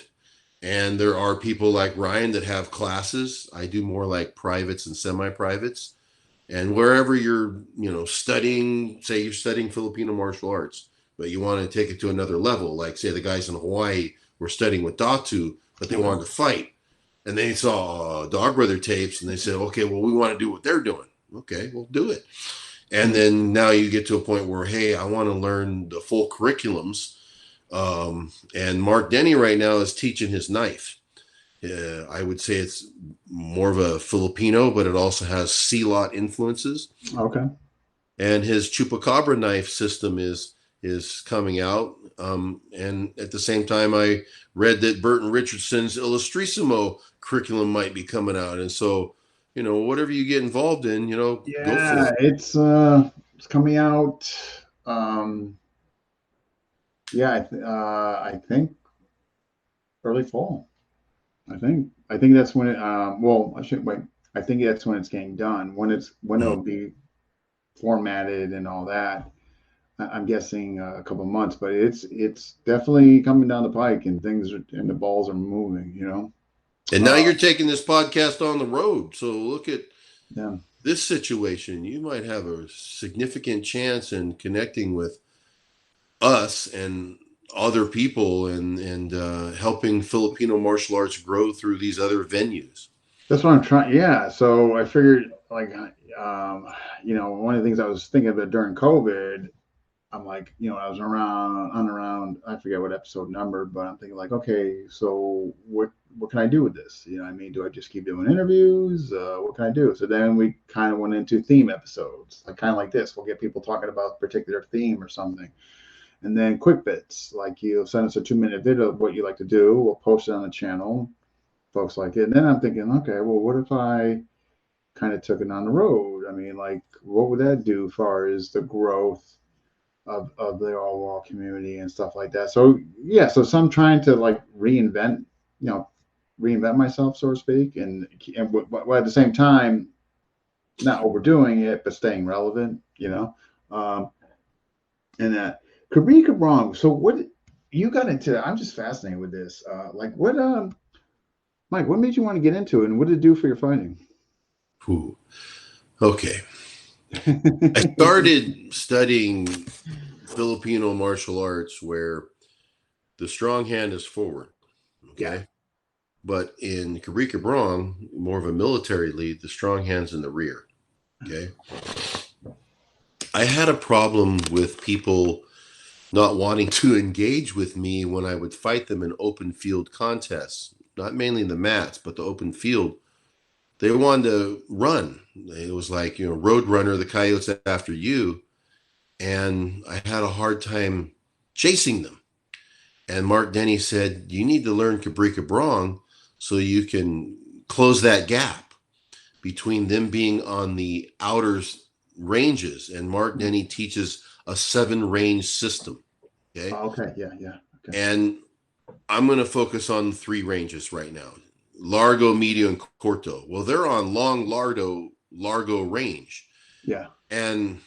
And there are people like Ryan that have classes. I do more like privates and semi-privates. And wherever you're, studying, say you're studying Filipino martial arts, but you want to take it to another level. Like, say, the guys in Hawaii were studying with Datu, but they wanted to fight. And they saw Dog Brother tapes, and they said, okay, well, we want to do what they're doing. Okay, we'll do it. And then now you get to a point where, hey, I want to learn the full curriculums. And Mark Denny right now is teaching his knife. I would say it's more of a Filipino, but it also has Silot influences. Okay. And his Chupacabra knife system is coming out. And at the same time, I read that Burton Richardson's Illustrissimo curriculum might be coming out. And so, whatever you get involved in, go for it. It's coming out. I think early fall. I think that's when it. I shouldn't wait. I think that's when it's getting done. When it'll be formatted and all that. I'm guessing a couple of months, but it's definitely coming down the pike, and the balls are moving. And now you're taking this podcast on the road. So look at this situation. You might have a significant chance in connecting with us and other people and helping Filipino martial arts grow through these other venues. That's what I'm trying. Yeah. So I figured, one of the things I was thinking about during COVID, I'm like, I was around, I forget what episode number, but I'm thinking like, okay, so what can I do with this? Do I just keep doing interviews? What can I do? So then we kind of went into theme episodes, like kind of like this. We'll get people talking about a particular theme or something. And then quick bits, like you send us a 2-minute video of what you like to do. We'll post it on the channel. Folks like it. And then I'm thinking, okay, well, what if I kind of took it on the road? What would that do as far as the growth of the all-wall community and stuff like that? So I'm trying to reinvent myself, so to speak, and at the same time, not overdoing it, but staying relevant, and that. Could be wrong. So what you got into? I'm just fascinated with this. Mike, what made you want to get into it, and what did it do for your fighting? Ooh. Okay. I started studying Filipino martial arts where the strong hand is forward. Okay. Yeah. But in Cabrica Brong, more of a military lead, the strong hand's in the rear. Okay. I had a problem with people not wanting to engage with me when I would fight them in open field contests, not mainly the mats, but the open field. They wanted to run. It was like, Road Runner, the coyotes after you. And I had a hard time chasing them. And Mark Denny said, you need to learn Cabrika Brong so you can close that gap between them being on the outer ranges. And Mark Denny teaches a 7-range system. Okay. Okay. Yeah. Yeah. Okay. And I'm going to focus on 3 ranges right now: Largo, Medio, and Corto. Well, they're on long Largo range. Yeah. And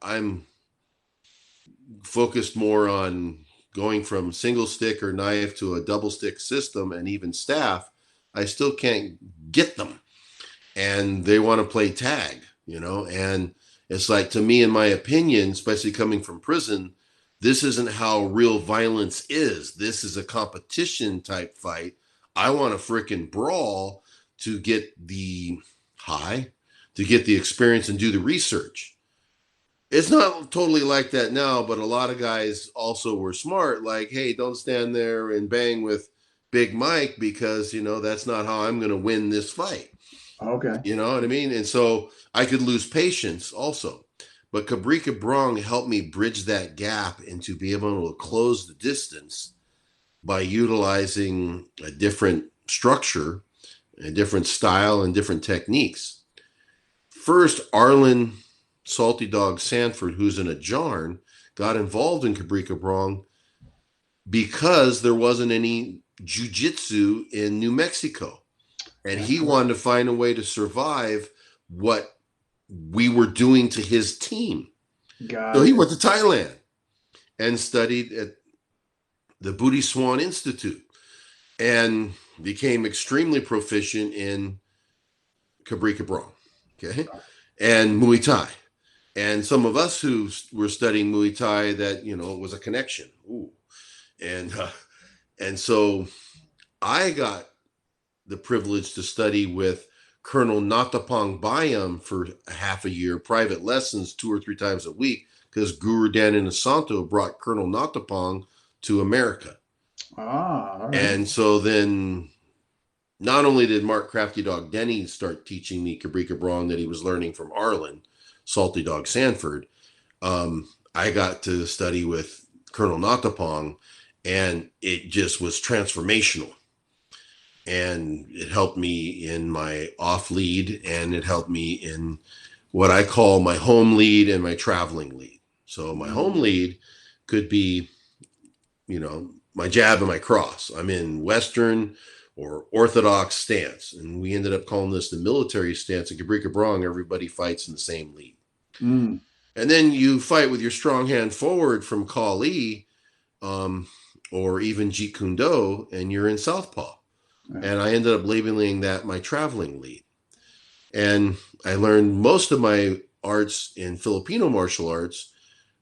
I'm focused more on going from single stick or knife to a double stick system, and even staff. I still can't get them. And they want to play tag, and it's like, to me, in my opinion, especially coming from prison, this isn't how real violence is. This is a competition type fight. I want a freaking brawl to get the to get the experience and do the research. It's not totally like that now, but a lot of guys also were smart. Like, hey, don't stand there and bang with Big Mike, because, that's not how I'm going to win this fight. Okay. You know what I mean? And so I could lose patience also. But Cabrika Brong helped me bridge that gap and to be able to close the distance by utilizing a different structure, a different style, and different techniques. First, Arlen Salty Dog Sanford, who's in a Jarn, got involved in Cabrika Brong because there wasn't any jiu-jitsu in New Mexico. And he wanted to find a way to survive what we were doing to his team. So he went to Thailand and studied at the Booty Swan Institute and became extremely proficient in Cabrika Brong, okay, and Muay Thai. And some of us who were studying Muay Thai, that, it was a connection. Ooh. And so I got the privilege to study with Colonel Natapong Bayam for half a year, private lessons 2 or 3 times a week, because Guru Dan Inosanto brought Colonel Natapong to America. All right. And so then not only did Mark Crafty Dog Denny start teaching me Cabrika Brong that he was learning from Arlen Salty Dog Sanford, I got to study with Colonel Natapong, and it just was transformational. And it helped me in my off lead, and it helped me in what I call my home lead and my traveling lead. So my home lead could be, my jab and my cross. I'm in Western or Orthodox stance. And we ended up calling this the military stance. At Cabrika Brong, everybody fights in the same lead. Mm. And then you fight with your strong hand forward from Kali, or even Jeet Kune Do, and you're in Southpaw. And I ended up labeling that my traveling lead. And I learned most of my arts in Filipino martial arts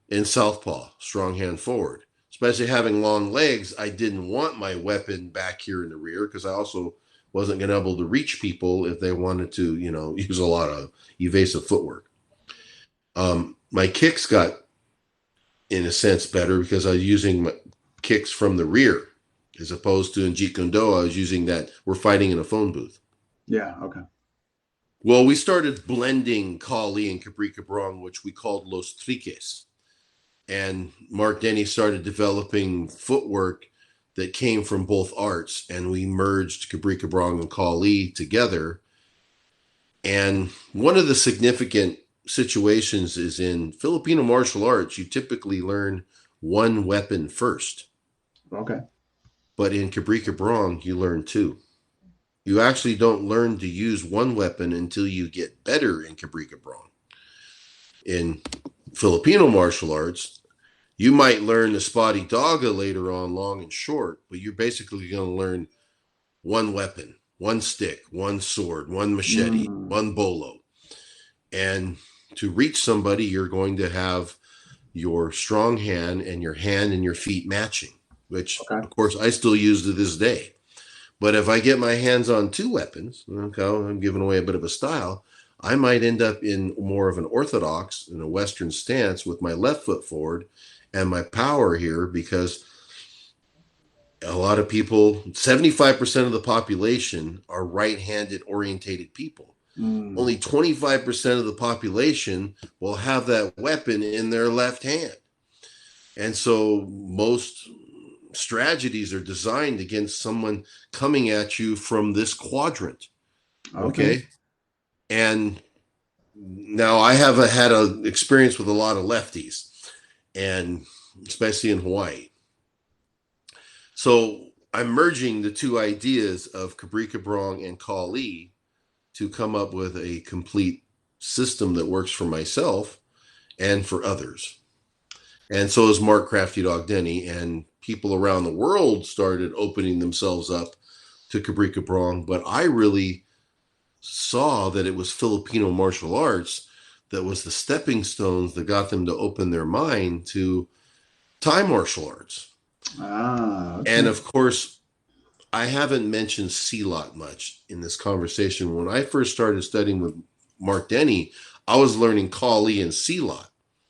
in Southpaw, strong hand forward. Especially having long legs, I didn't want my weapon back here in the rear, because I also wasn't going to be able to reach people if they wanted to, use a lot of evasive footwork. My kicks got, in a sense, better because I was using my kicks from the rear. As opposed to in Jeet Kune Do, I was using that we're fighting in a phone booth. Yeah, okay. Well, we started blending Kali and Cabrika Brong, which we called Los Triques. And Mark Denny started developing footwork that came from both arts, and we merged Cabrika Brong and Kali together. And one of the significant situations is in Filipino martial arts, you typically learn one weapon first. Okay. But in Cabrika Brong, you learn 2. You actually don't learn to use one weapon until you get better in Cabrika Brong. In Filipino martial arts, you might learn the Spotty Daga later on, long and short, but you're basically going to learn one weapon, one stick, one sword, one machete, one bolo. And to reach somebody, you're going to have your strong hand and your feet matching, which, of course, I still use to this day. But if I get my hands on 2 weapons, okay, I'm giving away a bit of a style, I might end up in more of an orthodox, in a Western stance with my left foot forward and my power here, because a lot of people, 75% of the population are right-handed orientated people. Only 25% of the population will have that weapon in their left hand. And so most strategies are designed against someone coming at you from this quadrant. Okay. And now I have had an experience with a lot of lefties, and especially in Hawaii. So I'm merging the two ideas of Kabrika and Kali to come up with a complete system that works for myself and for others. And so is Mark Crafty Dog Denny, and people around the world started opening themselves up to Kabrika, but I really saw that it was Filipino martial arts that was the stepping stones that got them to open their mind to Thai martial arts. And of course, I haven't mentioned Silat much in this conversation. When I first started studying with Mark Denny, I was learning Kali and Silat.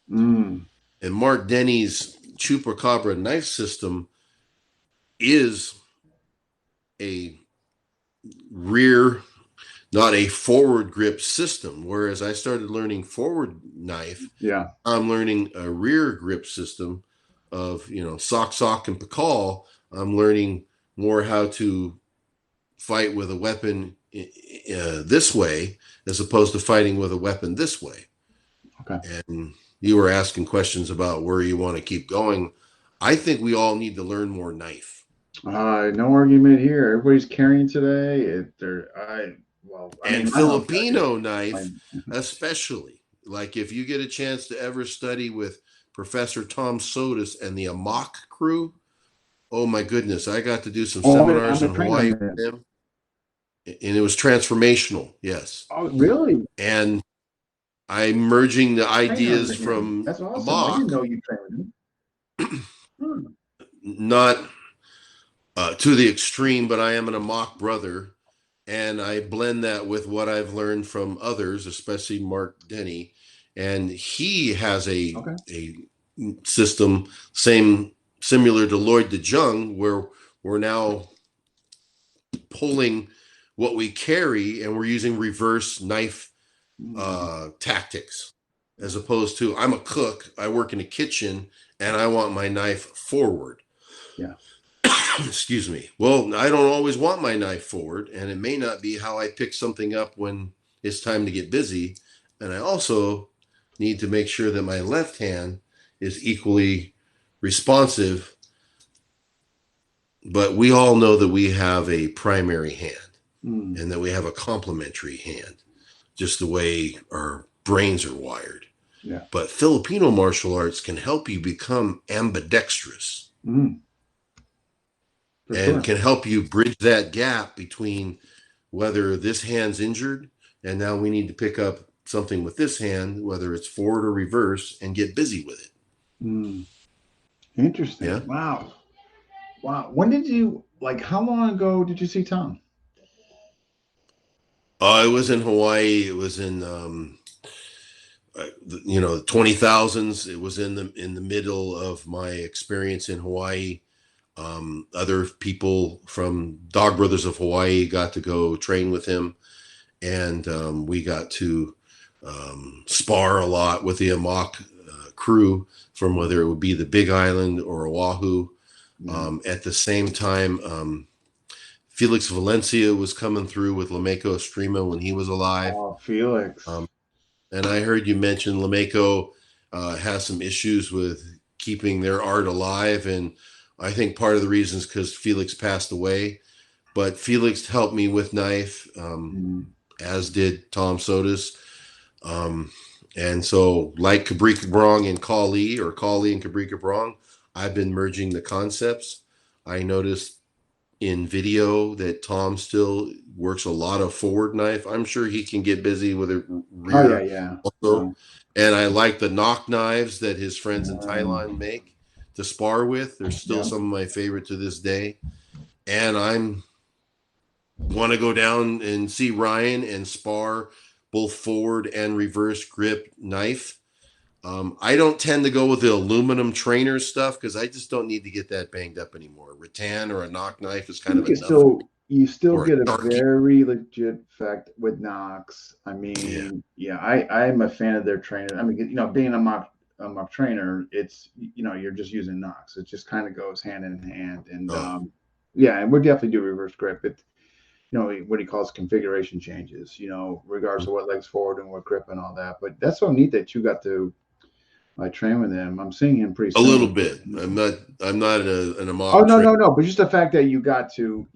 And Mark Denny's Chupacabra knife system is a rear, not a forward grip system. Whereas I started learning forward knife, I'm learning a rear grip system of, sock, and pakal. I'm learning more how to fight with a weapon this way as opposed to fighting with a weapon this way. And you were asking questions about where you want to keep going. I think we all need to learn more knife. No argument here. Everybody's carrying today. Filipino knife, especially. Like if you get a chance to ever study with Professor Tom Sotis and the Amok crew, oh my goodness, I got to do some seminars in Hawaii with him. And it was transformational, yes. Oh, really? And I'm merging the ideas from That's awesome. Amok. I didn't know you trained him. Not to the extreme, but I am an Amok brother. And I blend that with what I've learned from others, especially Mark Denny. And he has a system similar to Lloyd DeJong, where we're now pulling what we carry and we're using reverse knife tactics, as opposed to I'm a cook, I work in a kitchen, and I want my knife forward. Yeah. Excuse me. Well, I don't always want my knife forward, and it may not be how I pick something up when it's time to get busy. And I also need to make sure that my left hand is equally responsive. But we all know that we have a primary hand and that we have a complementary hand, just the way our brains are wired. Yeah. But Filipino martial arts can help you become ambidextrous. Can help you bridge that gap between whether this hand's injured and now we need to pick up something with this hand, whether it's forward or reverse, and get busy with it. Interesting. Yeah. Wow. When did you, how long ago did you see Tom? It was in Hawaii. It was in, the 20,000s. It was in the middle of my experience in Hawaii. Other people from Dog Brothers of Hawaii got to go train with him, and we got to spar a lot with the Amok crew from whether it would be the Big Island or Oahu. At the same time, Felix Valencia was coming through with Lameko Estrema when he was alive. Oh, Felix. And I heard you mention Lameko has some issues with keeping their art alive, and I think part of the reason is because Felix passed away, but Felix helped me with knife, as did Tom Sotis. And so like Kabrika and Kali, or Kali and Kabrika, I've been merging the concepts. I noticed in video that Tom still works a lot of forward knife. I'm sure he can get busy with a rear also. And I like the knock knives that his friends in Thailand make to spar with. They're still some of my favorite to this day. And I'm want to go down and see Ryan and spar both forward and reverse grip knife. I don't tend to go with the aluminum trainer stuff because I just don't need to get that banged up anymore. Rattan or a knock knife is kind of enough. You still get a very legit effect with knocks. I mean, I'm a fan of their trainer. I mean, being a mock a trainer, it's, you're just using knocks. It just kind of goes hand in hand. And yeah, and we'll definitely do reverse grip. It, what he calls configuration changes, regardless of what legs forward and what grip and all that. But that's so neat that you got to train with him. I'm seeing him pretty A soon. little bit. I'm not an mock. Oh, no. But just the fact that you got to,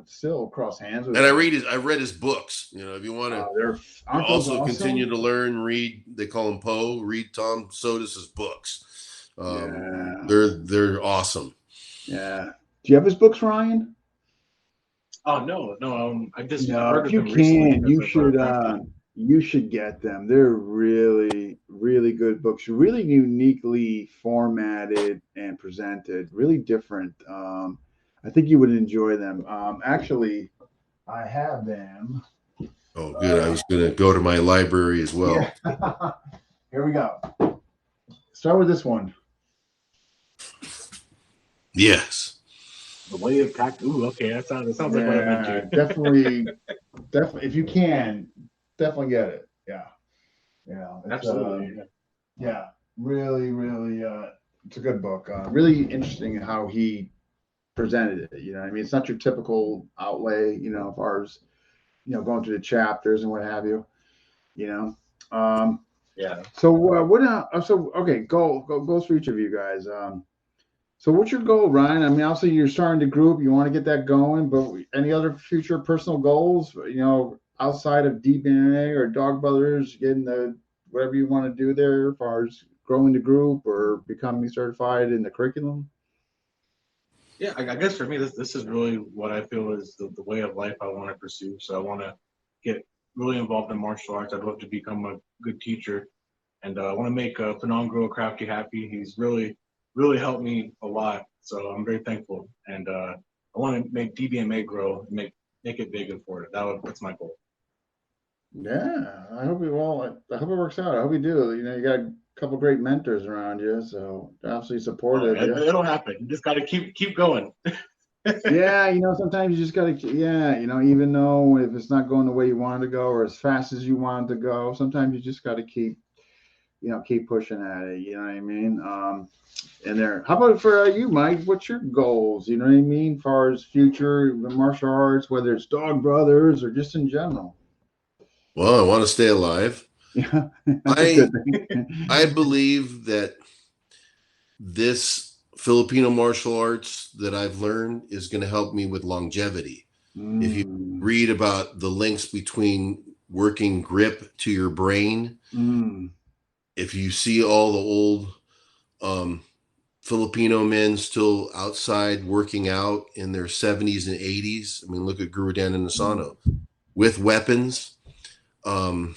still cross hands with and him. I read his books. If you want to aren't those also awesome? continue to learn, read. They call him Poe. Read Tom Sodus's books. They're awesome. Yeah. Do you have his books, Ryan? Oh no. I just if you can, you should get them. They're really, really good books. Really uniquely formatted and presented. Really different. I think you would enjoy them. Actually, I have them. Oh, good. I was going to go to my library as well. Yeah. Here we go. Start with this one. Yes. The Way of Tact. Ooh, okay. That sounds like what I meant to. Definitely. If you can, definitely get it. Yeah. Absolutely. Yeah. Really, really. It's a good book. Really interesting how he presented it. It's not your typical outlay. As far as going through the chapters and what have you. Yeah. So what? Okay. Goals for each of you guys. So what's your goal, Ryan? Obviously you're starting the group. You want to get that going, but any other future personal goals? Outside of DBNA or Dog Brothers, getting the whatever you want to do there, as far as growing the group or becoming certified in the curriculum. Yeah, I guess for me, this is really what I feel is the way of life I want to pursue. So I want to get really involved in martial arts. I'd love to become a good teacher, and I want to make Fanon Grow Crafty happy. He's really helped me a lot, so I'm very thankful. And I want to make DBMA grow, make it big and forward. That's my goal. Yeah, I hope I hope it works out. I hope you do. You got a couple great mentors around you, so absolutely supportive. It'll happen. You just got to keep going. Yeah, sometimes you just got to, even though if it's not going the way you want it to go or as fast as you want it to go, sometimes you just got to keep pushing at it. You know what I mean? And there, how about for you, Mike? What's your goals? You know what I mean? As far as future martial arts, whether it's Dog Brothers or just in general. Well, I want to stay alive. Yeah, I believe that this Filipino martial arts that I've learned is going to help me with longevity. If you read about the links between working grip to your brain, if you see all the old Filipino men still outside working out in their 70s and 80s, look at Gurudan and Asano with weapons. Amazing.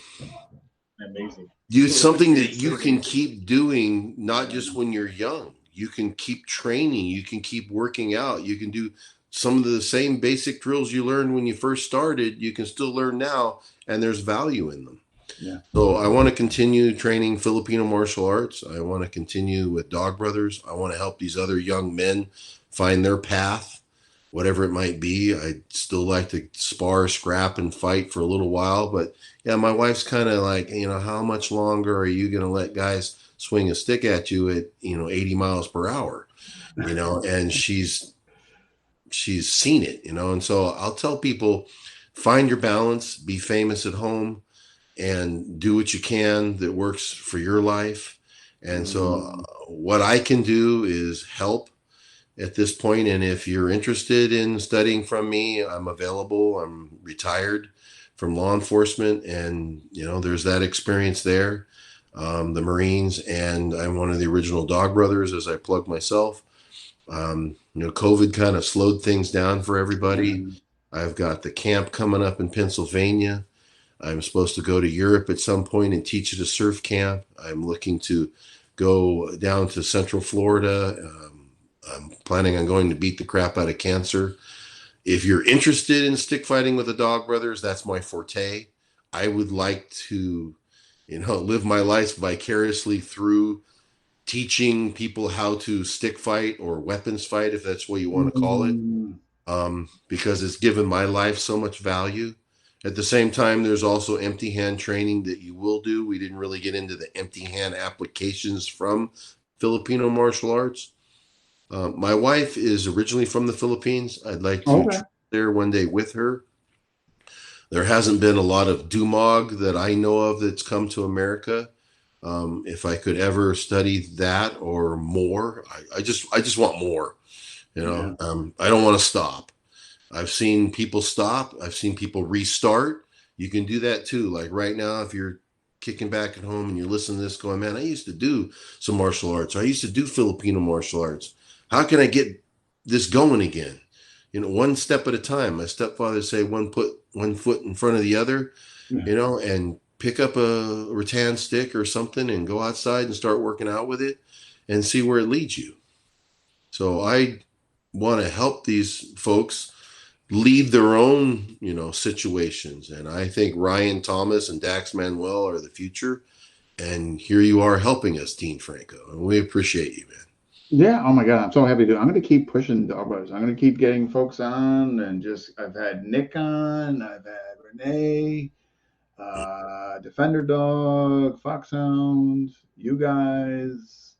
It's something that you can keep doing, not just when you're young. You can keep training. You can keep working out. You can do some of the same basic drills you learned when you first started. You can still learn now, and there's value in them. Yeah. So I want to continue training Filipino martial arts. I want to continue with Dog Brothers. I want to help these other young men find their path, whatever it might be. I'd still like to spar, scrap, and fight for a little while. But yeah, my wife's kind of like, how much longer are you going to let guys swing a stick at you at, 80 miles per hour, and she's seen it, and so I'll tell people, find your balance, be famous at home, and do what you can that works for your life. And so what I can do is help at this point. And if you're interested in studying from me, I'm available. I'm retired from law enforcement, and there's that experience there. The Marines, and I'm one of the original Dog Brothers, as I plug myself. COVID kind of slowed things down for everybody. I've got the camp coming up in Pennsylvania. I'm supposed to go to Europe at some point and teach at a surf camp. I'm looking to go down to Central Florida. I'm planning on going to beat the crap out of cancer. If you're interested in stick fighting with the Dog Brothers, that's my forte. I would like to, live my life vicariously through teaching people how to stick fight or weapons fight, if that's what you want to call it, because it's given my life so much value. At the same time, there's also empty hand training that you will do. We didn't really get into the empty hand applications from Filipino martial arts. My wife is originally from the Philippines. I'd like to Okay. travel there one day with her. There hasn't been a lot of Dumog that I know of that's come to America. If I could ever study that or more, I just want more. I don't want to stop. I've seen people stop. I've seen people restart. You can do that too. Like right now, if you're kicking back at home and you're listening to this going, man, I used to do some martial arts. I used to do Filipino martial arts. How can I get this going again? One step at a time. My stepfather say one foot in front of the other, and pick up a rattan stick or something and go outside and start working out with it and see where it leads you. So I want to help these folks lead their own, situations. And I think Ryan Thomas and Dax Manuel are the future. And here you are helping us, Dean Franco. And we appreciate you, man. Yeah. Oh my God. I'm so happy to. I'm going to keep pushing Dog Brothers. I'm going to keep getting folks on, and I've had Nick on, I've had Renee, Defender Dog, Foxhound, you guys,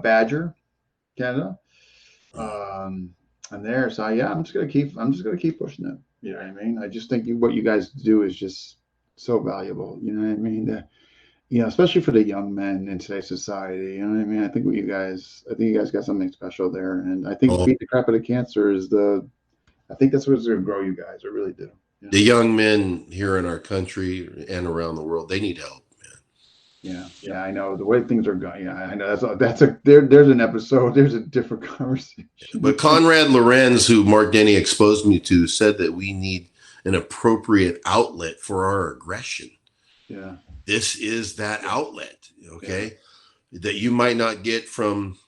Badger, Canada. And there. So yeah, I'm just gonna keep pushing it. You know what I mean? I just think what you guys do is just so valuable. You know what I mean? Especially for the young men in today's society. You know what I mean? I think you guys got something special there. And I think beat the crap out of cancer I think that's what's gonna grow you guys. I really do. The young men here in our country and around the world, they need help, man. Yeah, I know the way things are going. Yeah, I know there's an episode. There's a different conversation. But Conrad Lorenz, who Mark Denny exposed me to, said that we need an appropriate outlet for our aggression. Yeah. This is that outlet, okay, that you might not get from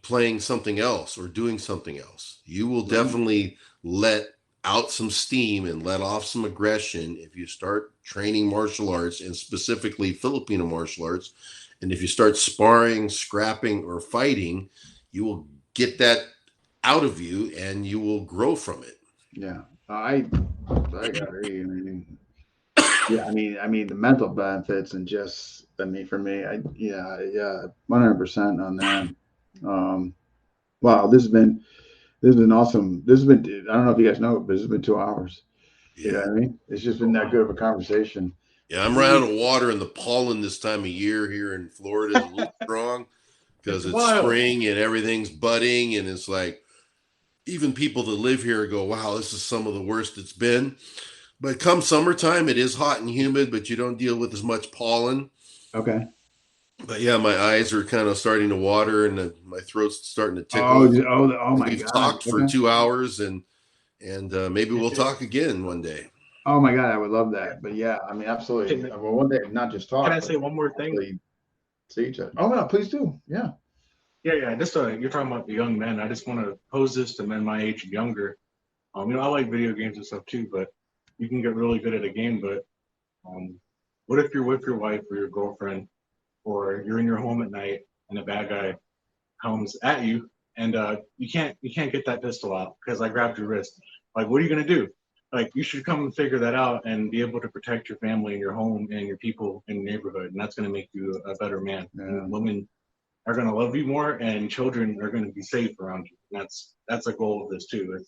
playing something else or doing something else. You will definitely let out some steam and let off some aggression if you start training martial arts, and specifically Filipino martial arts. And if you start sparring, scrapping, or fighting, you will get that out of you and you will grow from it. Yeah. I agree. I mean the mental benefits, and just for me, 100% on that. Wow, this has been awesome. I don't know if you guys know it, but this has been 2 hours. You know what I mean? It's just been that good of a conversation. Yeah, I'm running out of water, and the pollen this time of year here in Florida is a little strong because it's spring and everything's budding, and it's like even people that live here go, wow, this is some of the worst it's been. But come summertime, it is hot and humid, but you don't deal with as much pollen. Okay. But yeah, my eyes are kind of starting to water, and my throat's starting to tickle. Oh my God! We've talked for 2 hours, and maybe we'll talk again one day. Oh my God, I would love that. But yeah, I mean, absolutely. Well, one day, not just talk. Can I say one more thing? See each other. Oh no, please do. Yeah. Yeah. Just you're talking about the young men. I just want to pose this to men my age and younger. I like video games and stuff too, but you can get really good at a game. But what if you're with your wife or your girlfriend, or you're in your home at night and a bad guy comes at you, and you can't get that pistol out because I grabbed your wrist? Like, what are you gonna do? Like, you should come and figure that out and be able to protect your family and your home and your people in your neighborhood, and that's gonna make you a better man. Yeah. And women are gonna love you more, and children are gonna be safe around you. And that's a goal of this too.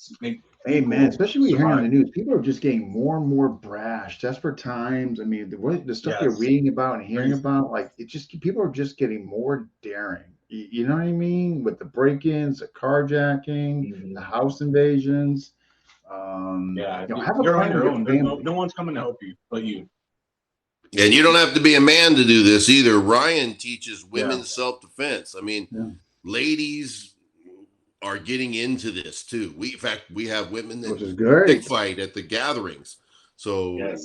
Hey man, especially when you hear on the news, people are just getting more and more brash, desperate times. I mean, the stuff you're reading about and hearing about, like, people are just getting more daring. You know what I mean? With the break-ins, the carjacking, the house invasions. You're on your own. No one's coming to help you but you. And you don't have to be a man to do this either. Ryan teaches women's self-defense. I mean, ladies are getting into this too. In fact, we have women that big fight at the gatherings. So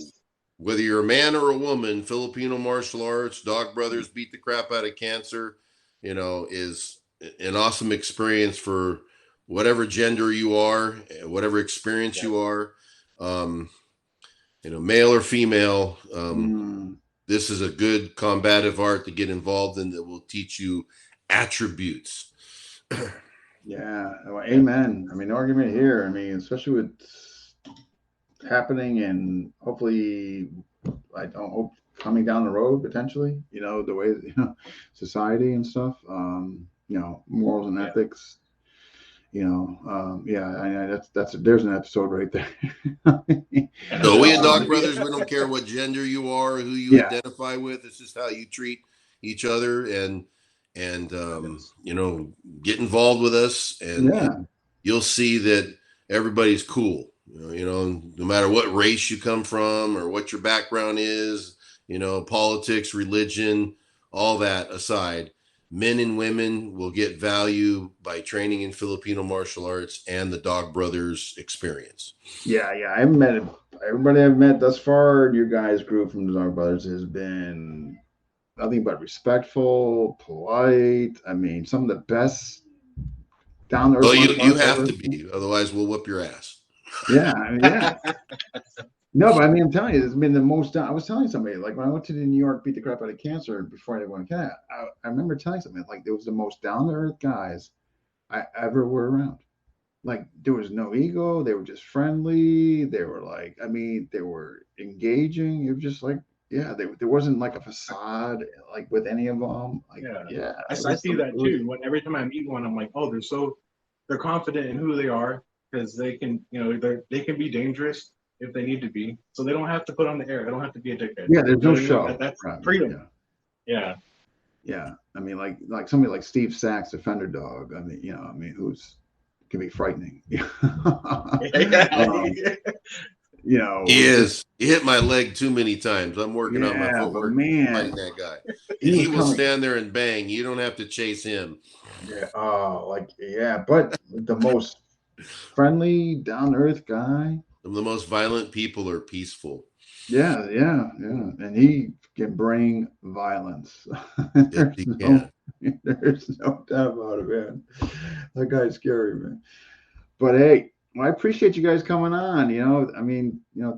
whether you're a man or a woman, Filipino martial arts, Dog Brothers beat the crap out of cancer, is an awesome experience for whatever gender you are, whatever experience you are, male or female. This is a good combative art to get involved in that will teach you attributes. Yeah, well, amen. I mean, no argument here. I mean, especially with happening, and hopefully, I don't hope coming down the road potentially. The way society and stuff. Morals and ethics. Yeah, there's an episode right there. So we at Dog Brothers, we don't care what gender you are, who you Yeah. identify with. It's just how you treat each other, and get involved with us, and you'll see that everybody's cool. No matter what race you come from or what your background is, politics, religion, all that aside, men and women will get value by training in Filipino martial arts and the Dog Brothers experience. Yeah. I haven't met everybody I've met thus far. Your guys' group from the Dog Brothers has been nothing but respectful, polite. I mean, some of the best down there. Well, you have to be, otherwise we'll whoop your ass. Yeah, yeah. No, but I mean, I'm telling you, it's been the most. I was telling somebody, like when I went to New York, beat the crap out of cancer before I went to Canada. I remember telling somebody, like, it was the most down to earth guys I ever were around. Like, there was no ego. They were just friendly. They were like, I mean, they were engaging. It was just like, yeah, there wasn't like a facade like with any of them. Like, yeah. I see that too. Every time I meet one, I'm like, oh, they're confident in who they are, because they can, they can be dangerous if they need to be. So they don't have to put on the air. They don't have to be a dickhead. Yeah, there's no show. That's freedom. Yeah. I mean, like somebody like Steve Sachs, Defender Dog. I mean, who's can be frightening. He is. He hit my leg too many times. I'm working on my footwork, fighting that guy. He will stand there and bang. You don't have to chase him. Yeah. But the most friendly, down to earth guy. The most violent people are peaceful. Yeah. And he can bring violence. Yes, he can. There's no doubt about it, man. That guy's scary, man. But hey, I appreciate you guys coming on.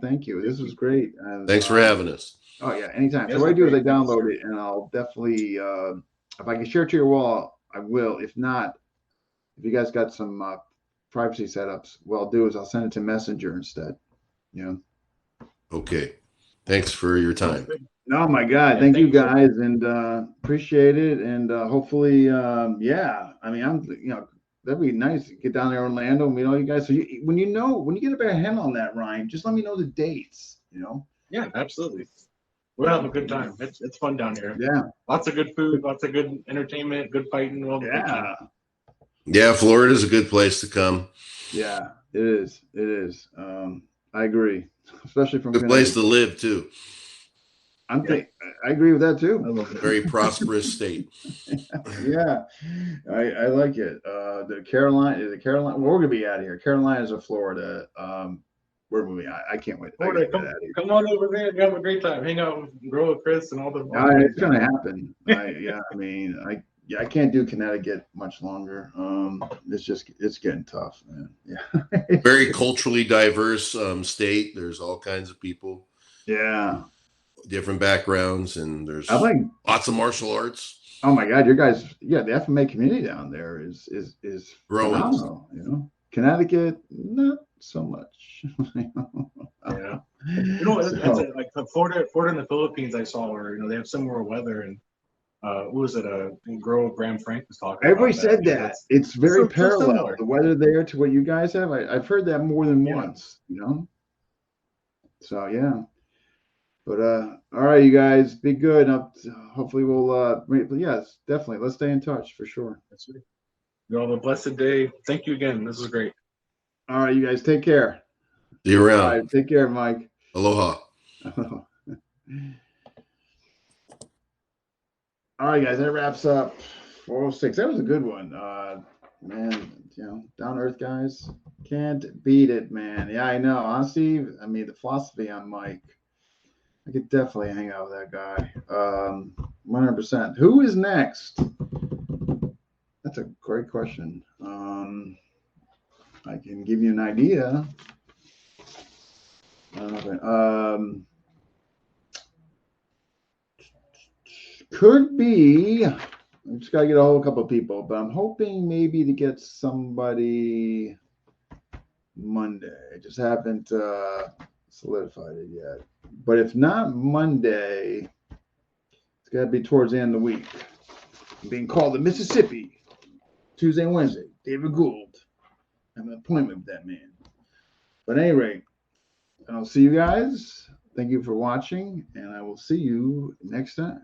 Thank you. This was great. Thanks for having us. Oh yeah, anytime. So what I do is I download it, and I'll definitely, if I can share it to your wall, I will. If not, if you guys got some privacy setups, what I'll do is I'll send it to Messenger instead. Okay. Thanks for your time. No, my God. Thank you guys, and appreciate it. And hopefully, I mean, that'd be nice to get down there in Orlando and meet all you guys. So when you get a better handle on that, Ryan, just let me know the dates, Yeah, absolutely. We'll have a good time. It's fun down here. Yeah. Lots of good food, lots of good entertainment, good fighting. Yeah, Florida's a good place to come. Yeah, it is. It is. I agree. Especially from good place to live too. I agree with that too. Very prosperous state. Yeah, I like it. The Carolina, well, we're gonna be out of here. Carolinas or Florida. We're moving. I can't wait. Florida, come on over there. You have a great time. Hang out with Grow with Chris and all the. It's gonna happen. I can't do Connecticut much longer. It's getting tough, man. Yeah. Very culturally diverse state. There's all kinds of people. Yeah. Different backgrounds, and there's lots of martial arts. Oh my God, your guys, the FMA community down there is growing. Phenomenal, Connecticut, not so much. Yeah. Like Florida and the Philippines, I saw where they have similar weather, and what was it? Grove Graham Frank was talking. Everybody said that it's very parallel. The weather there to what you guys have. I've heard that more than once. So yeah. But all right, you guys, be good. Hopefully we'll yes, definitely. Let's stay in touch for sure. That's right. You all have a blessed day. Thank you again. This is great. All right, you guys, take care. See you around. All right, take care, Mike. Aloha. All right, guys, that wraps up 406. That was a good one. Man, down to earth guys. Can't beat it, man. Yeah, I know. Honestly, I mean, the philosophy on Mike, I could definitely hang out with that guy. 100%. Who is next? That's a great question. I can give you an idea. Could be. I just got to get a hold of a couple of people, but I'm hoping maybe to get somebody Monday. I just haven't solidified it yet. But if not Monday, it's got to be towards the end of the week. I'm being called to Mississippi Tuesday and Wednesday. David Gould. I have an appointment with that man. But at any rate, I'll see you guys. Thank you for watching, and I will see you next time.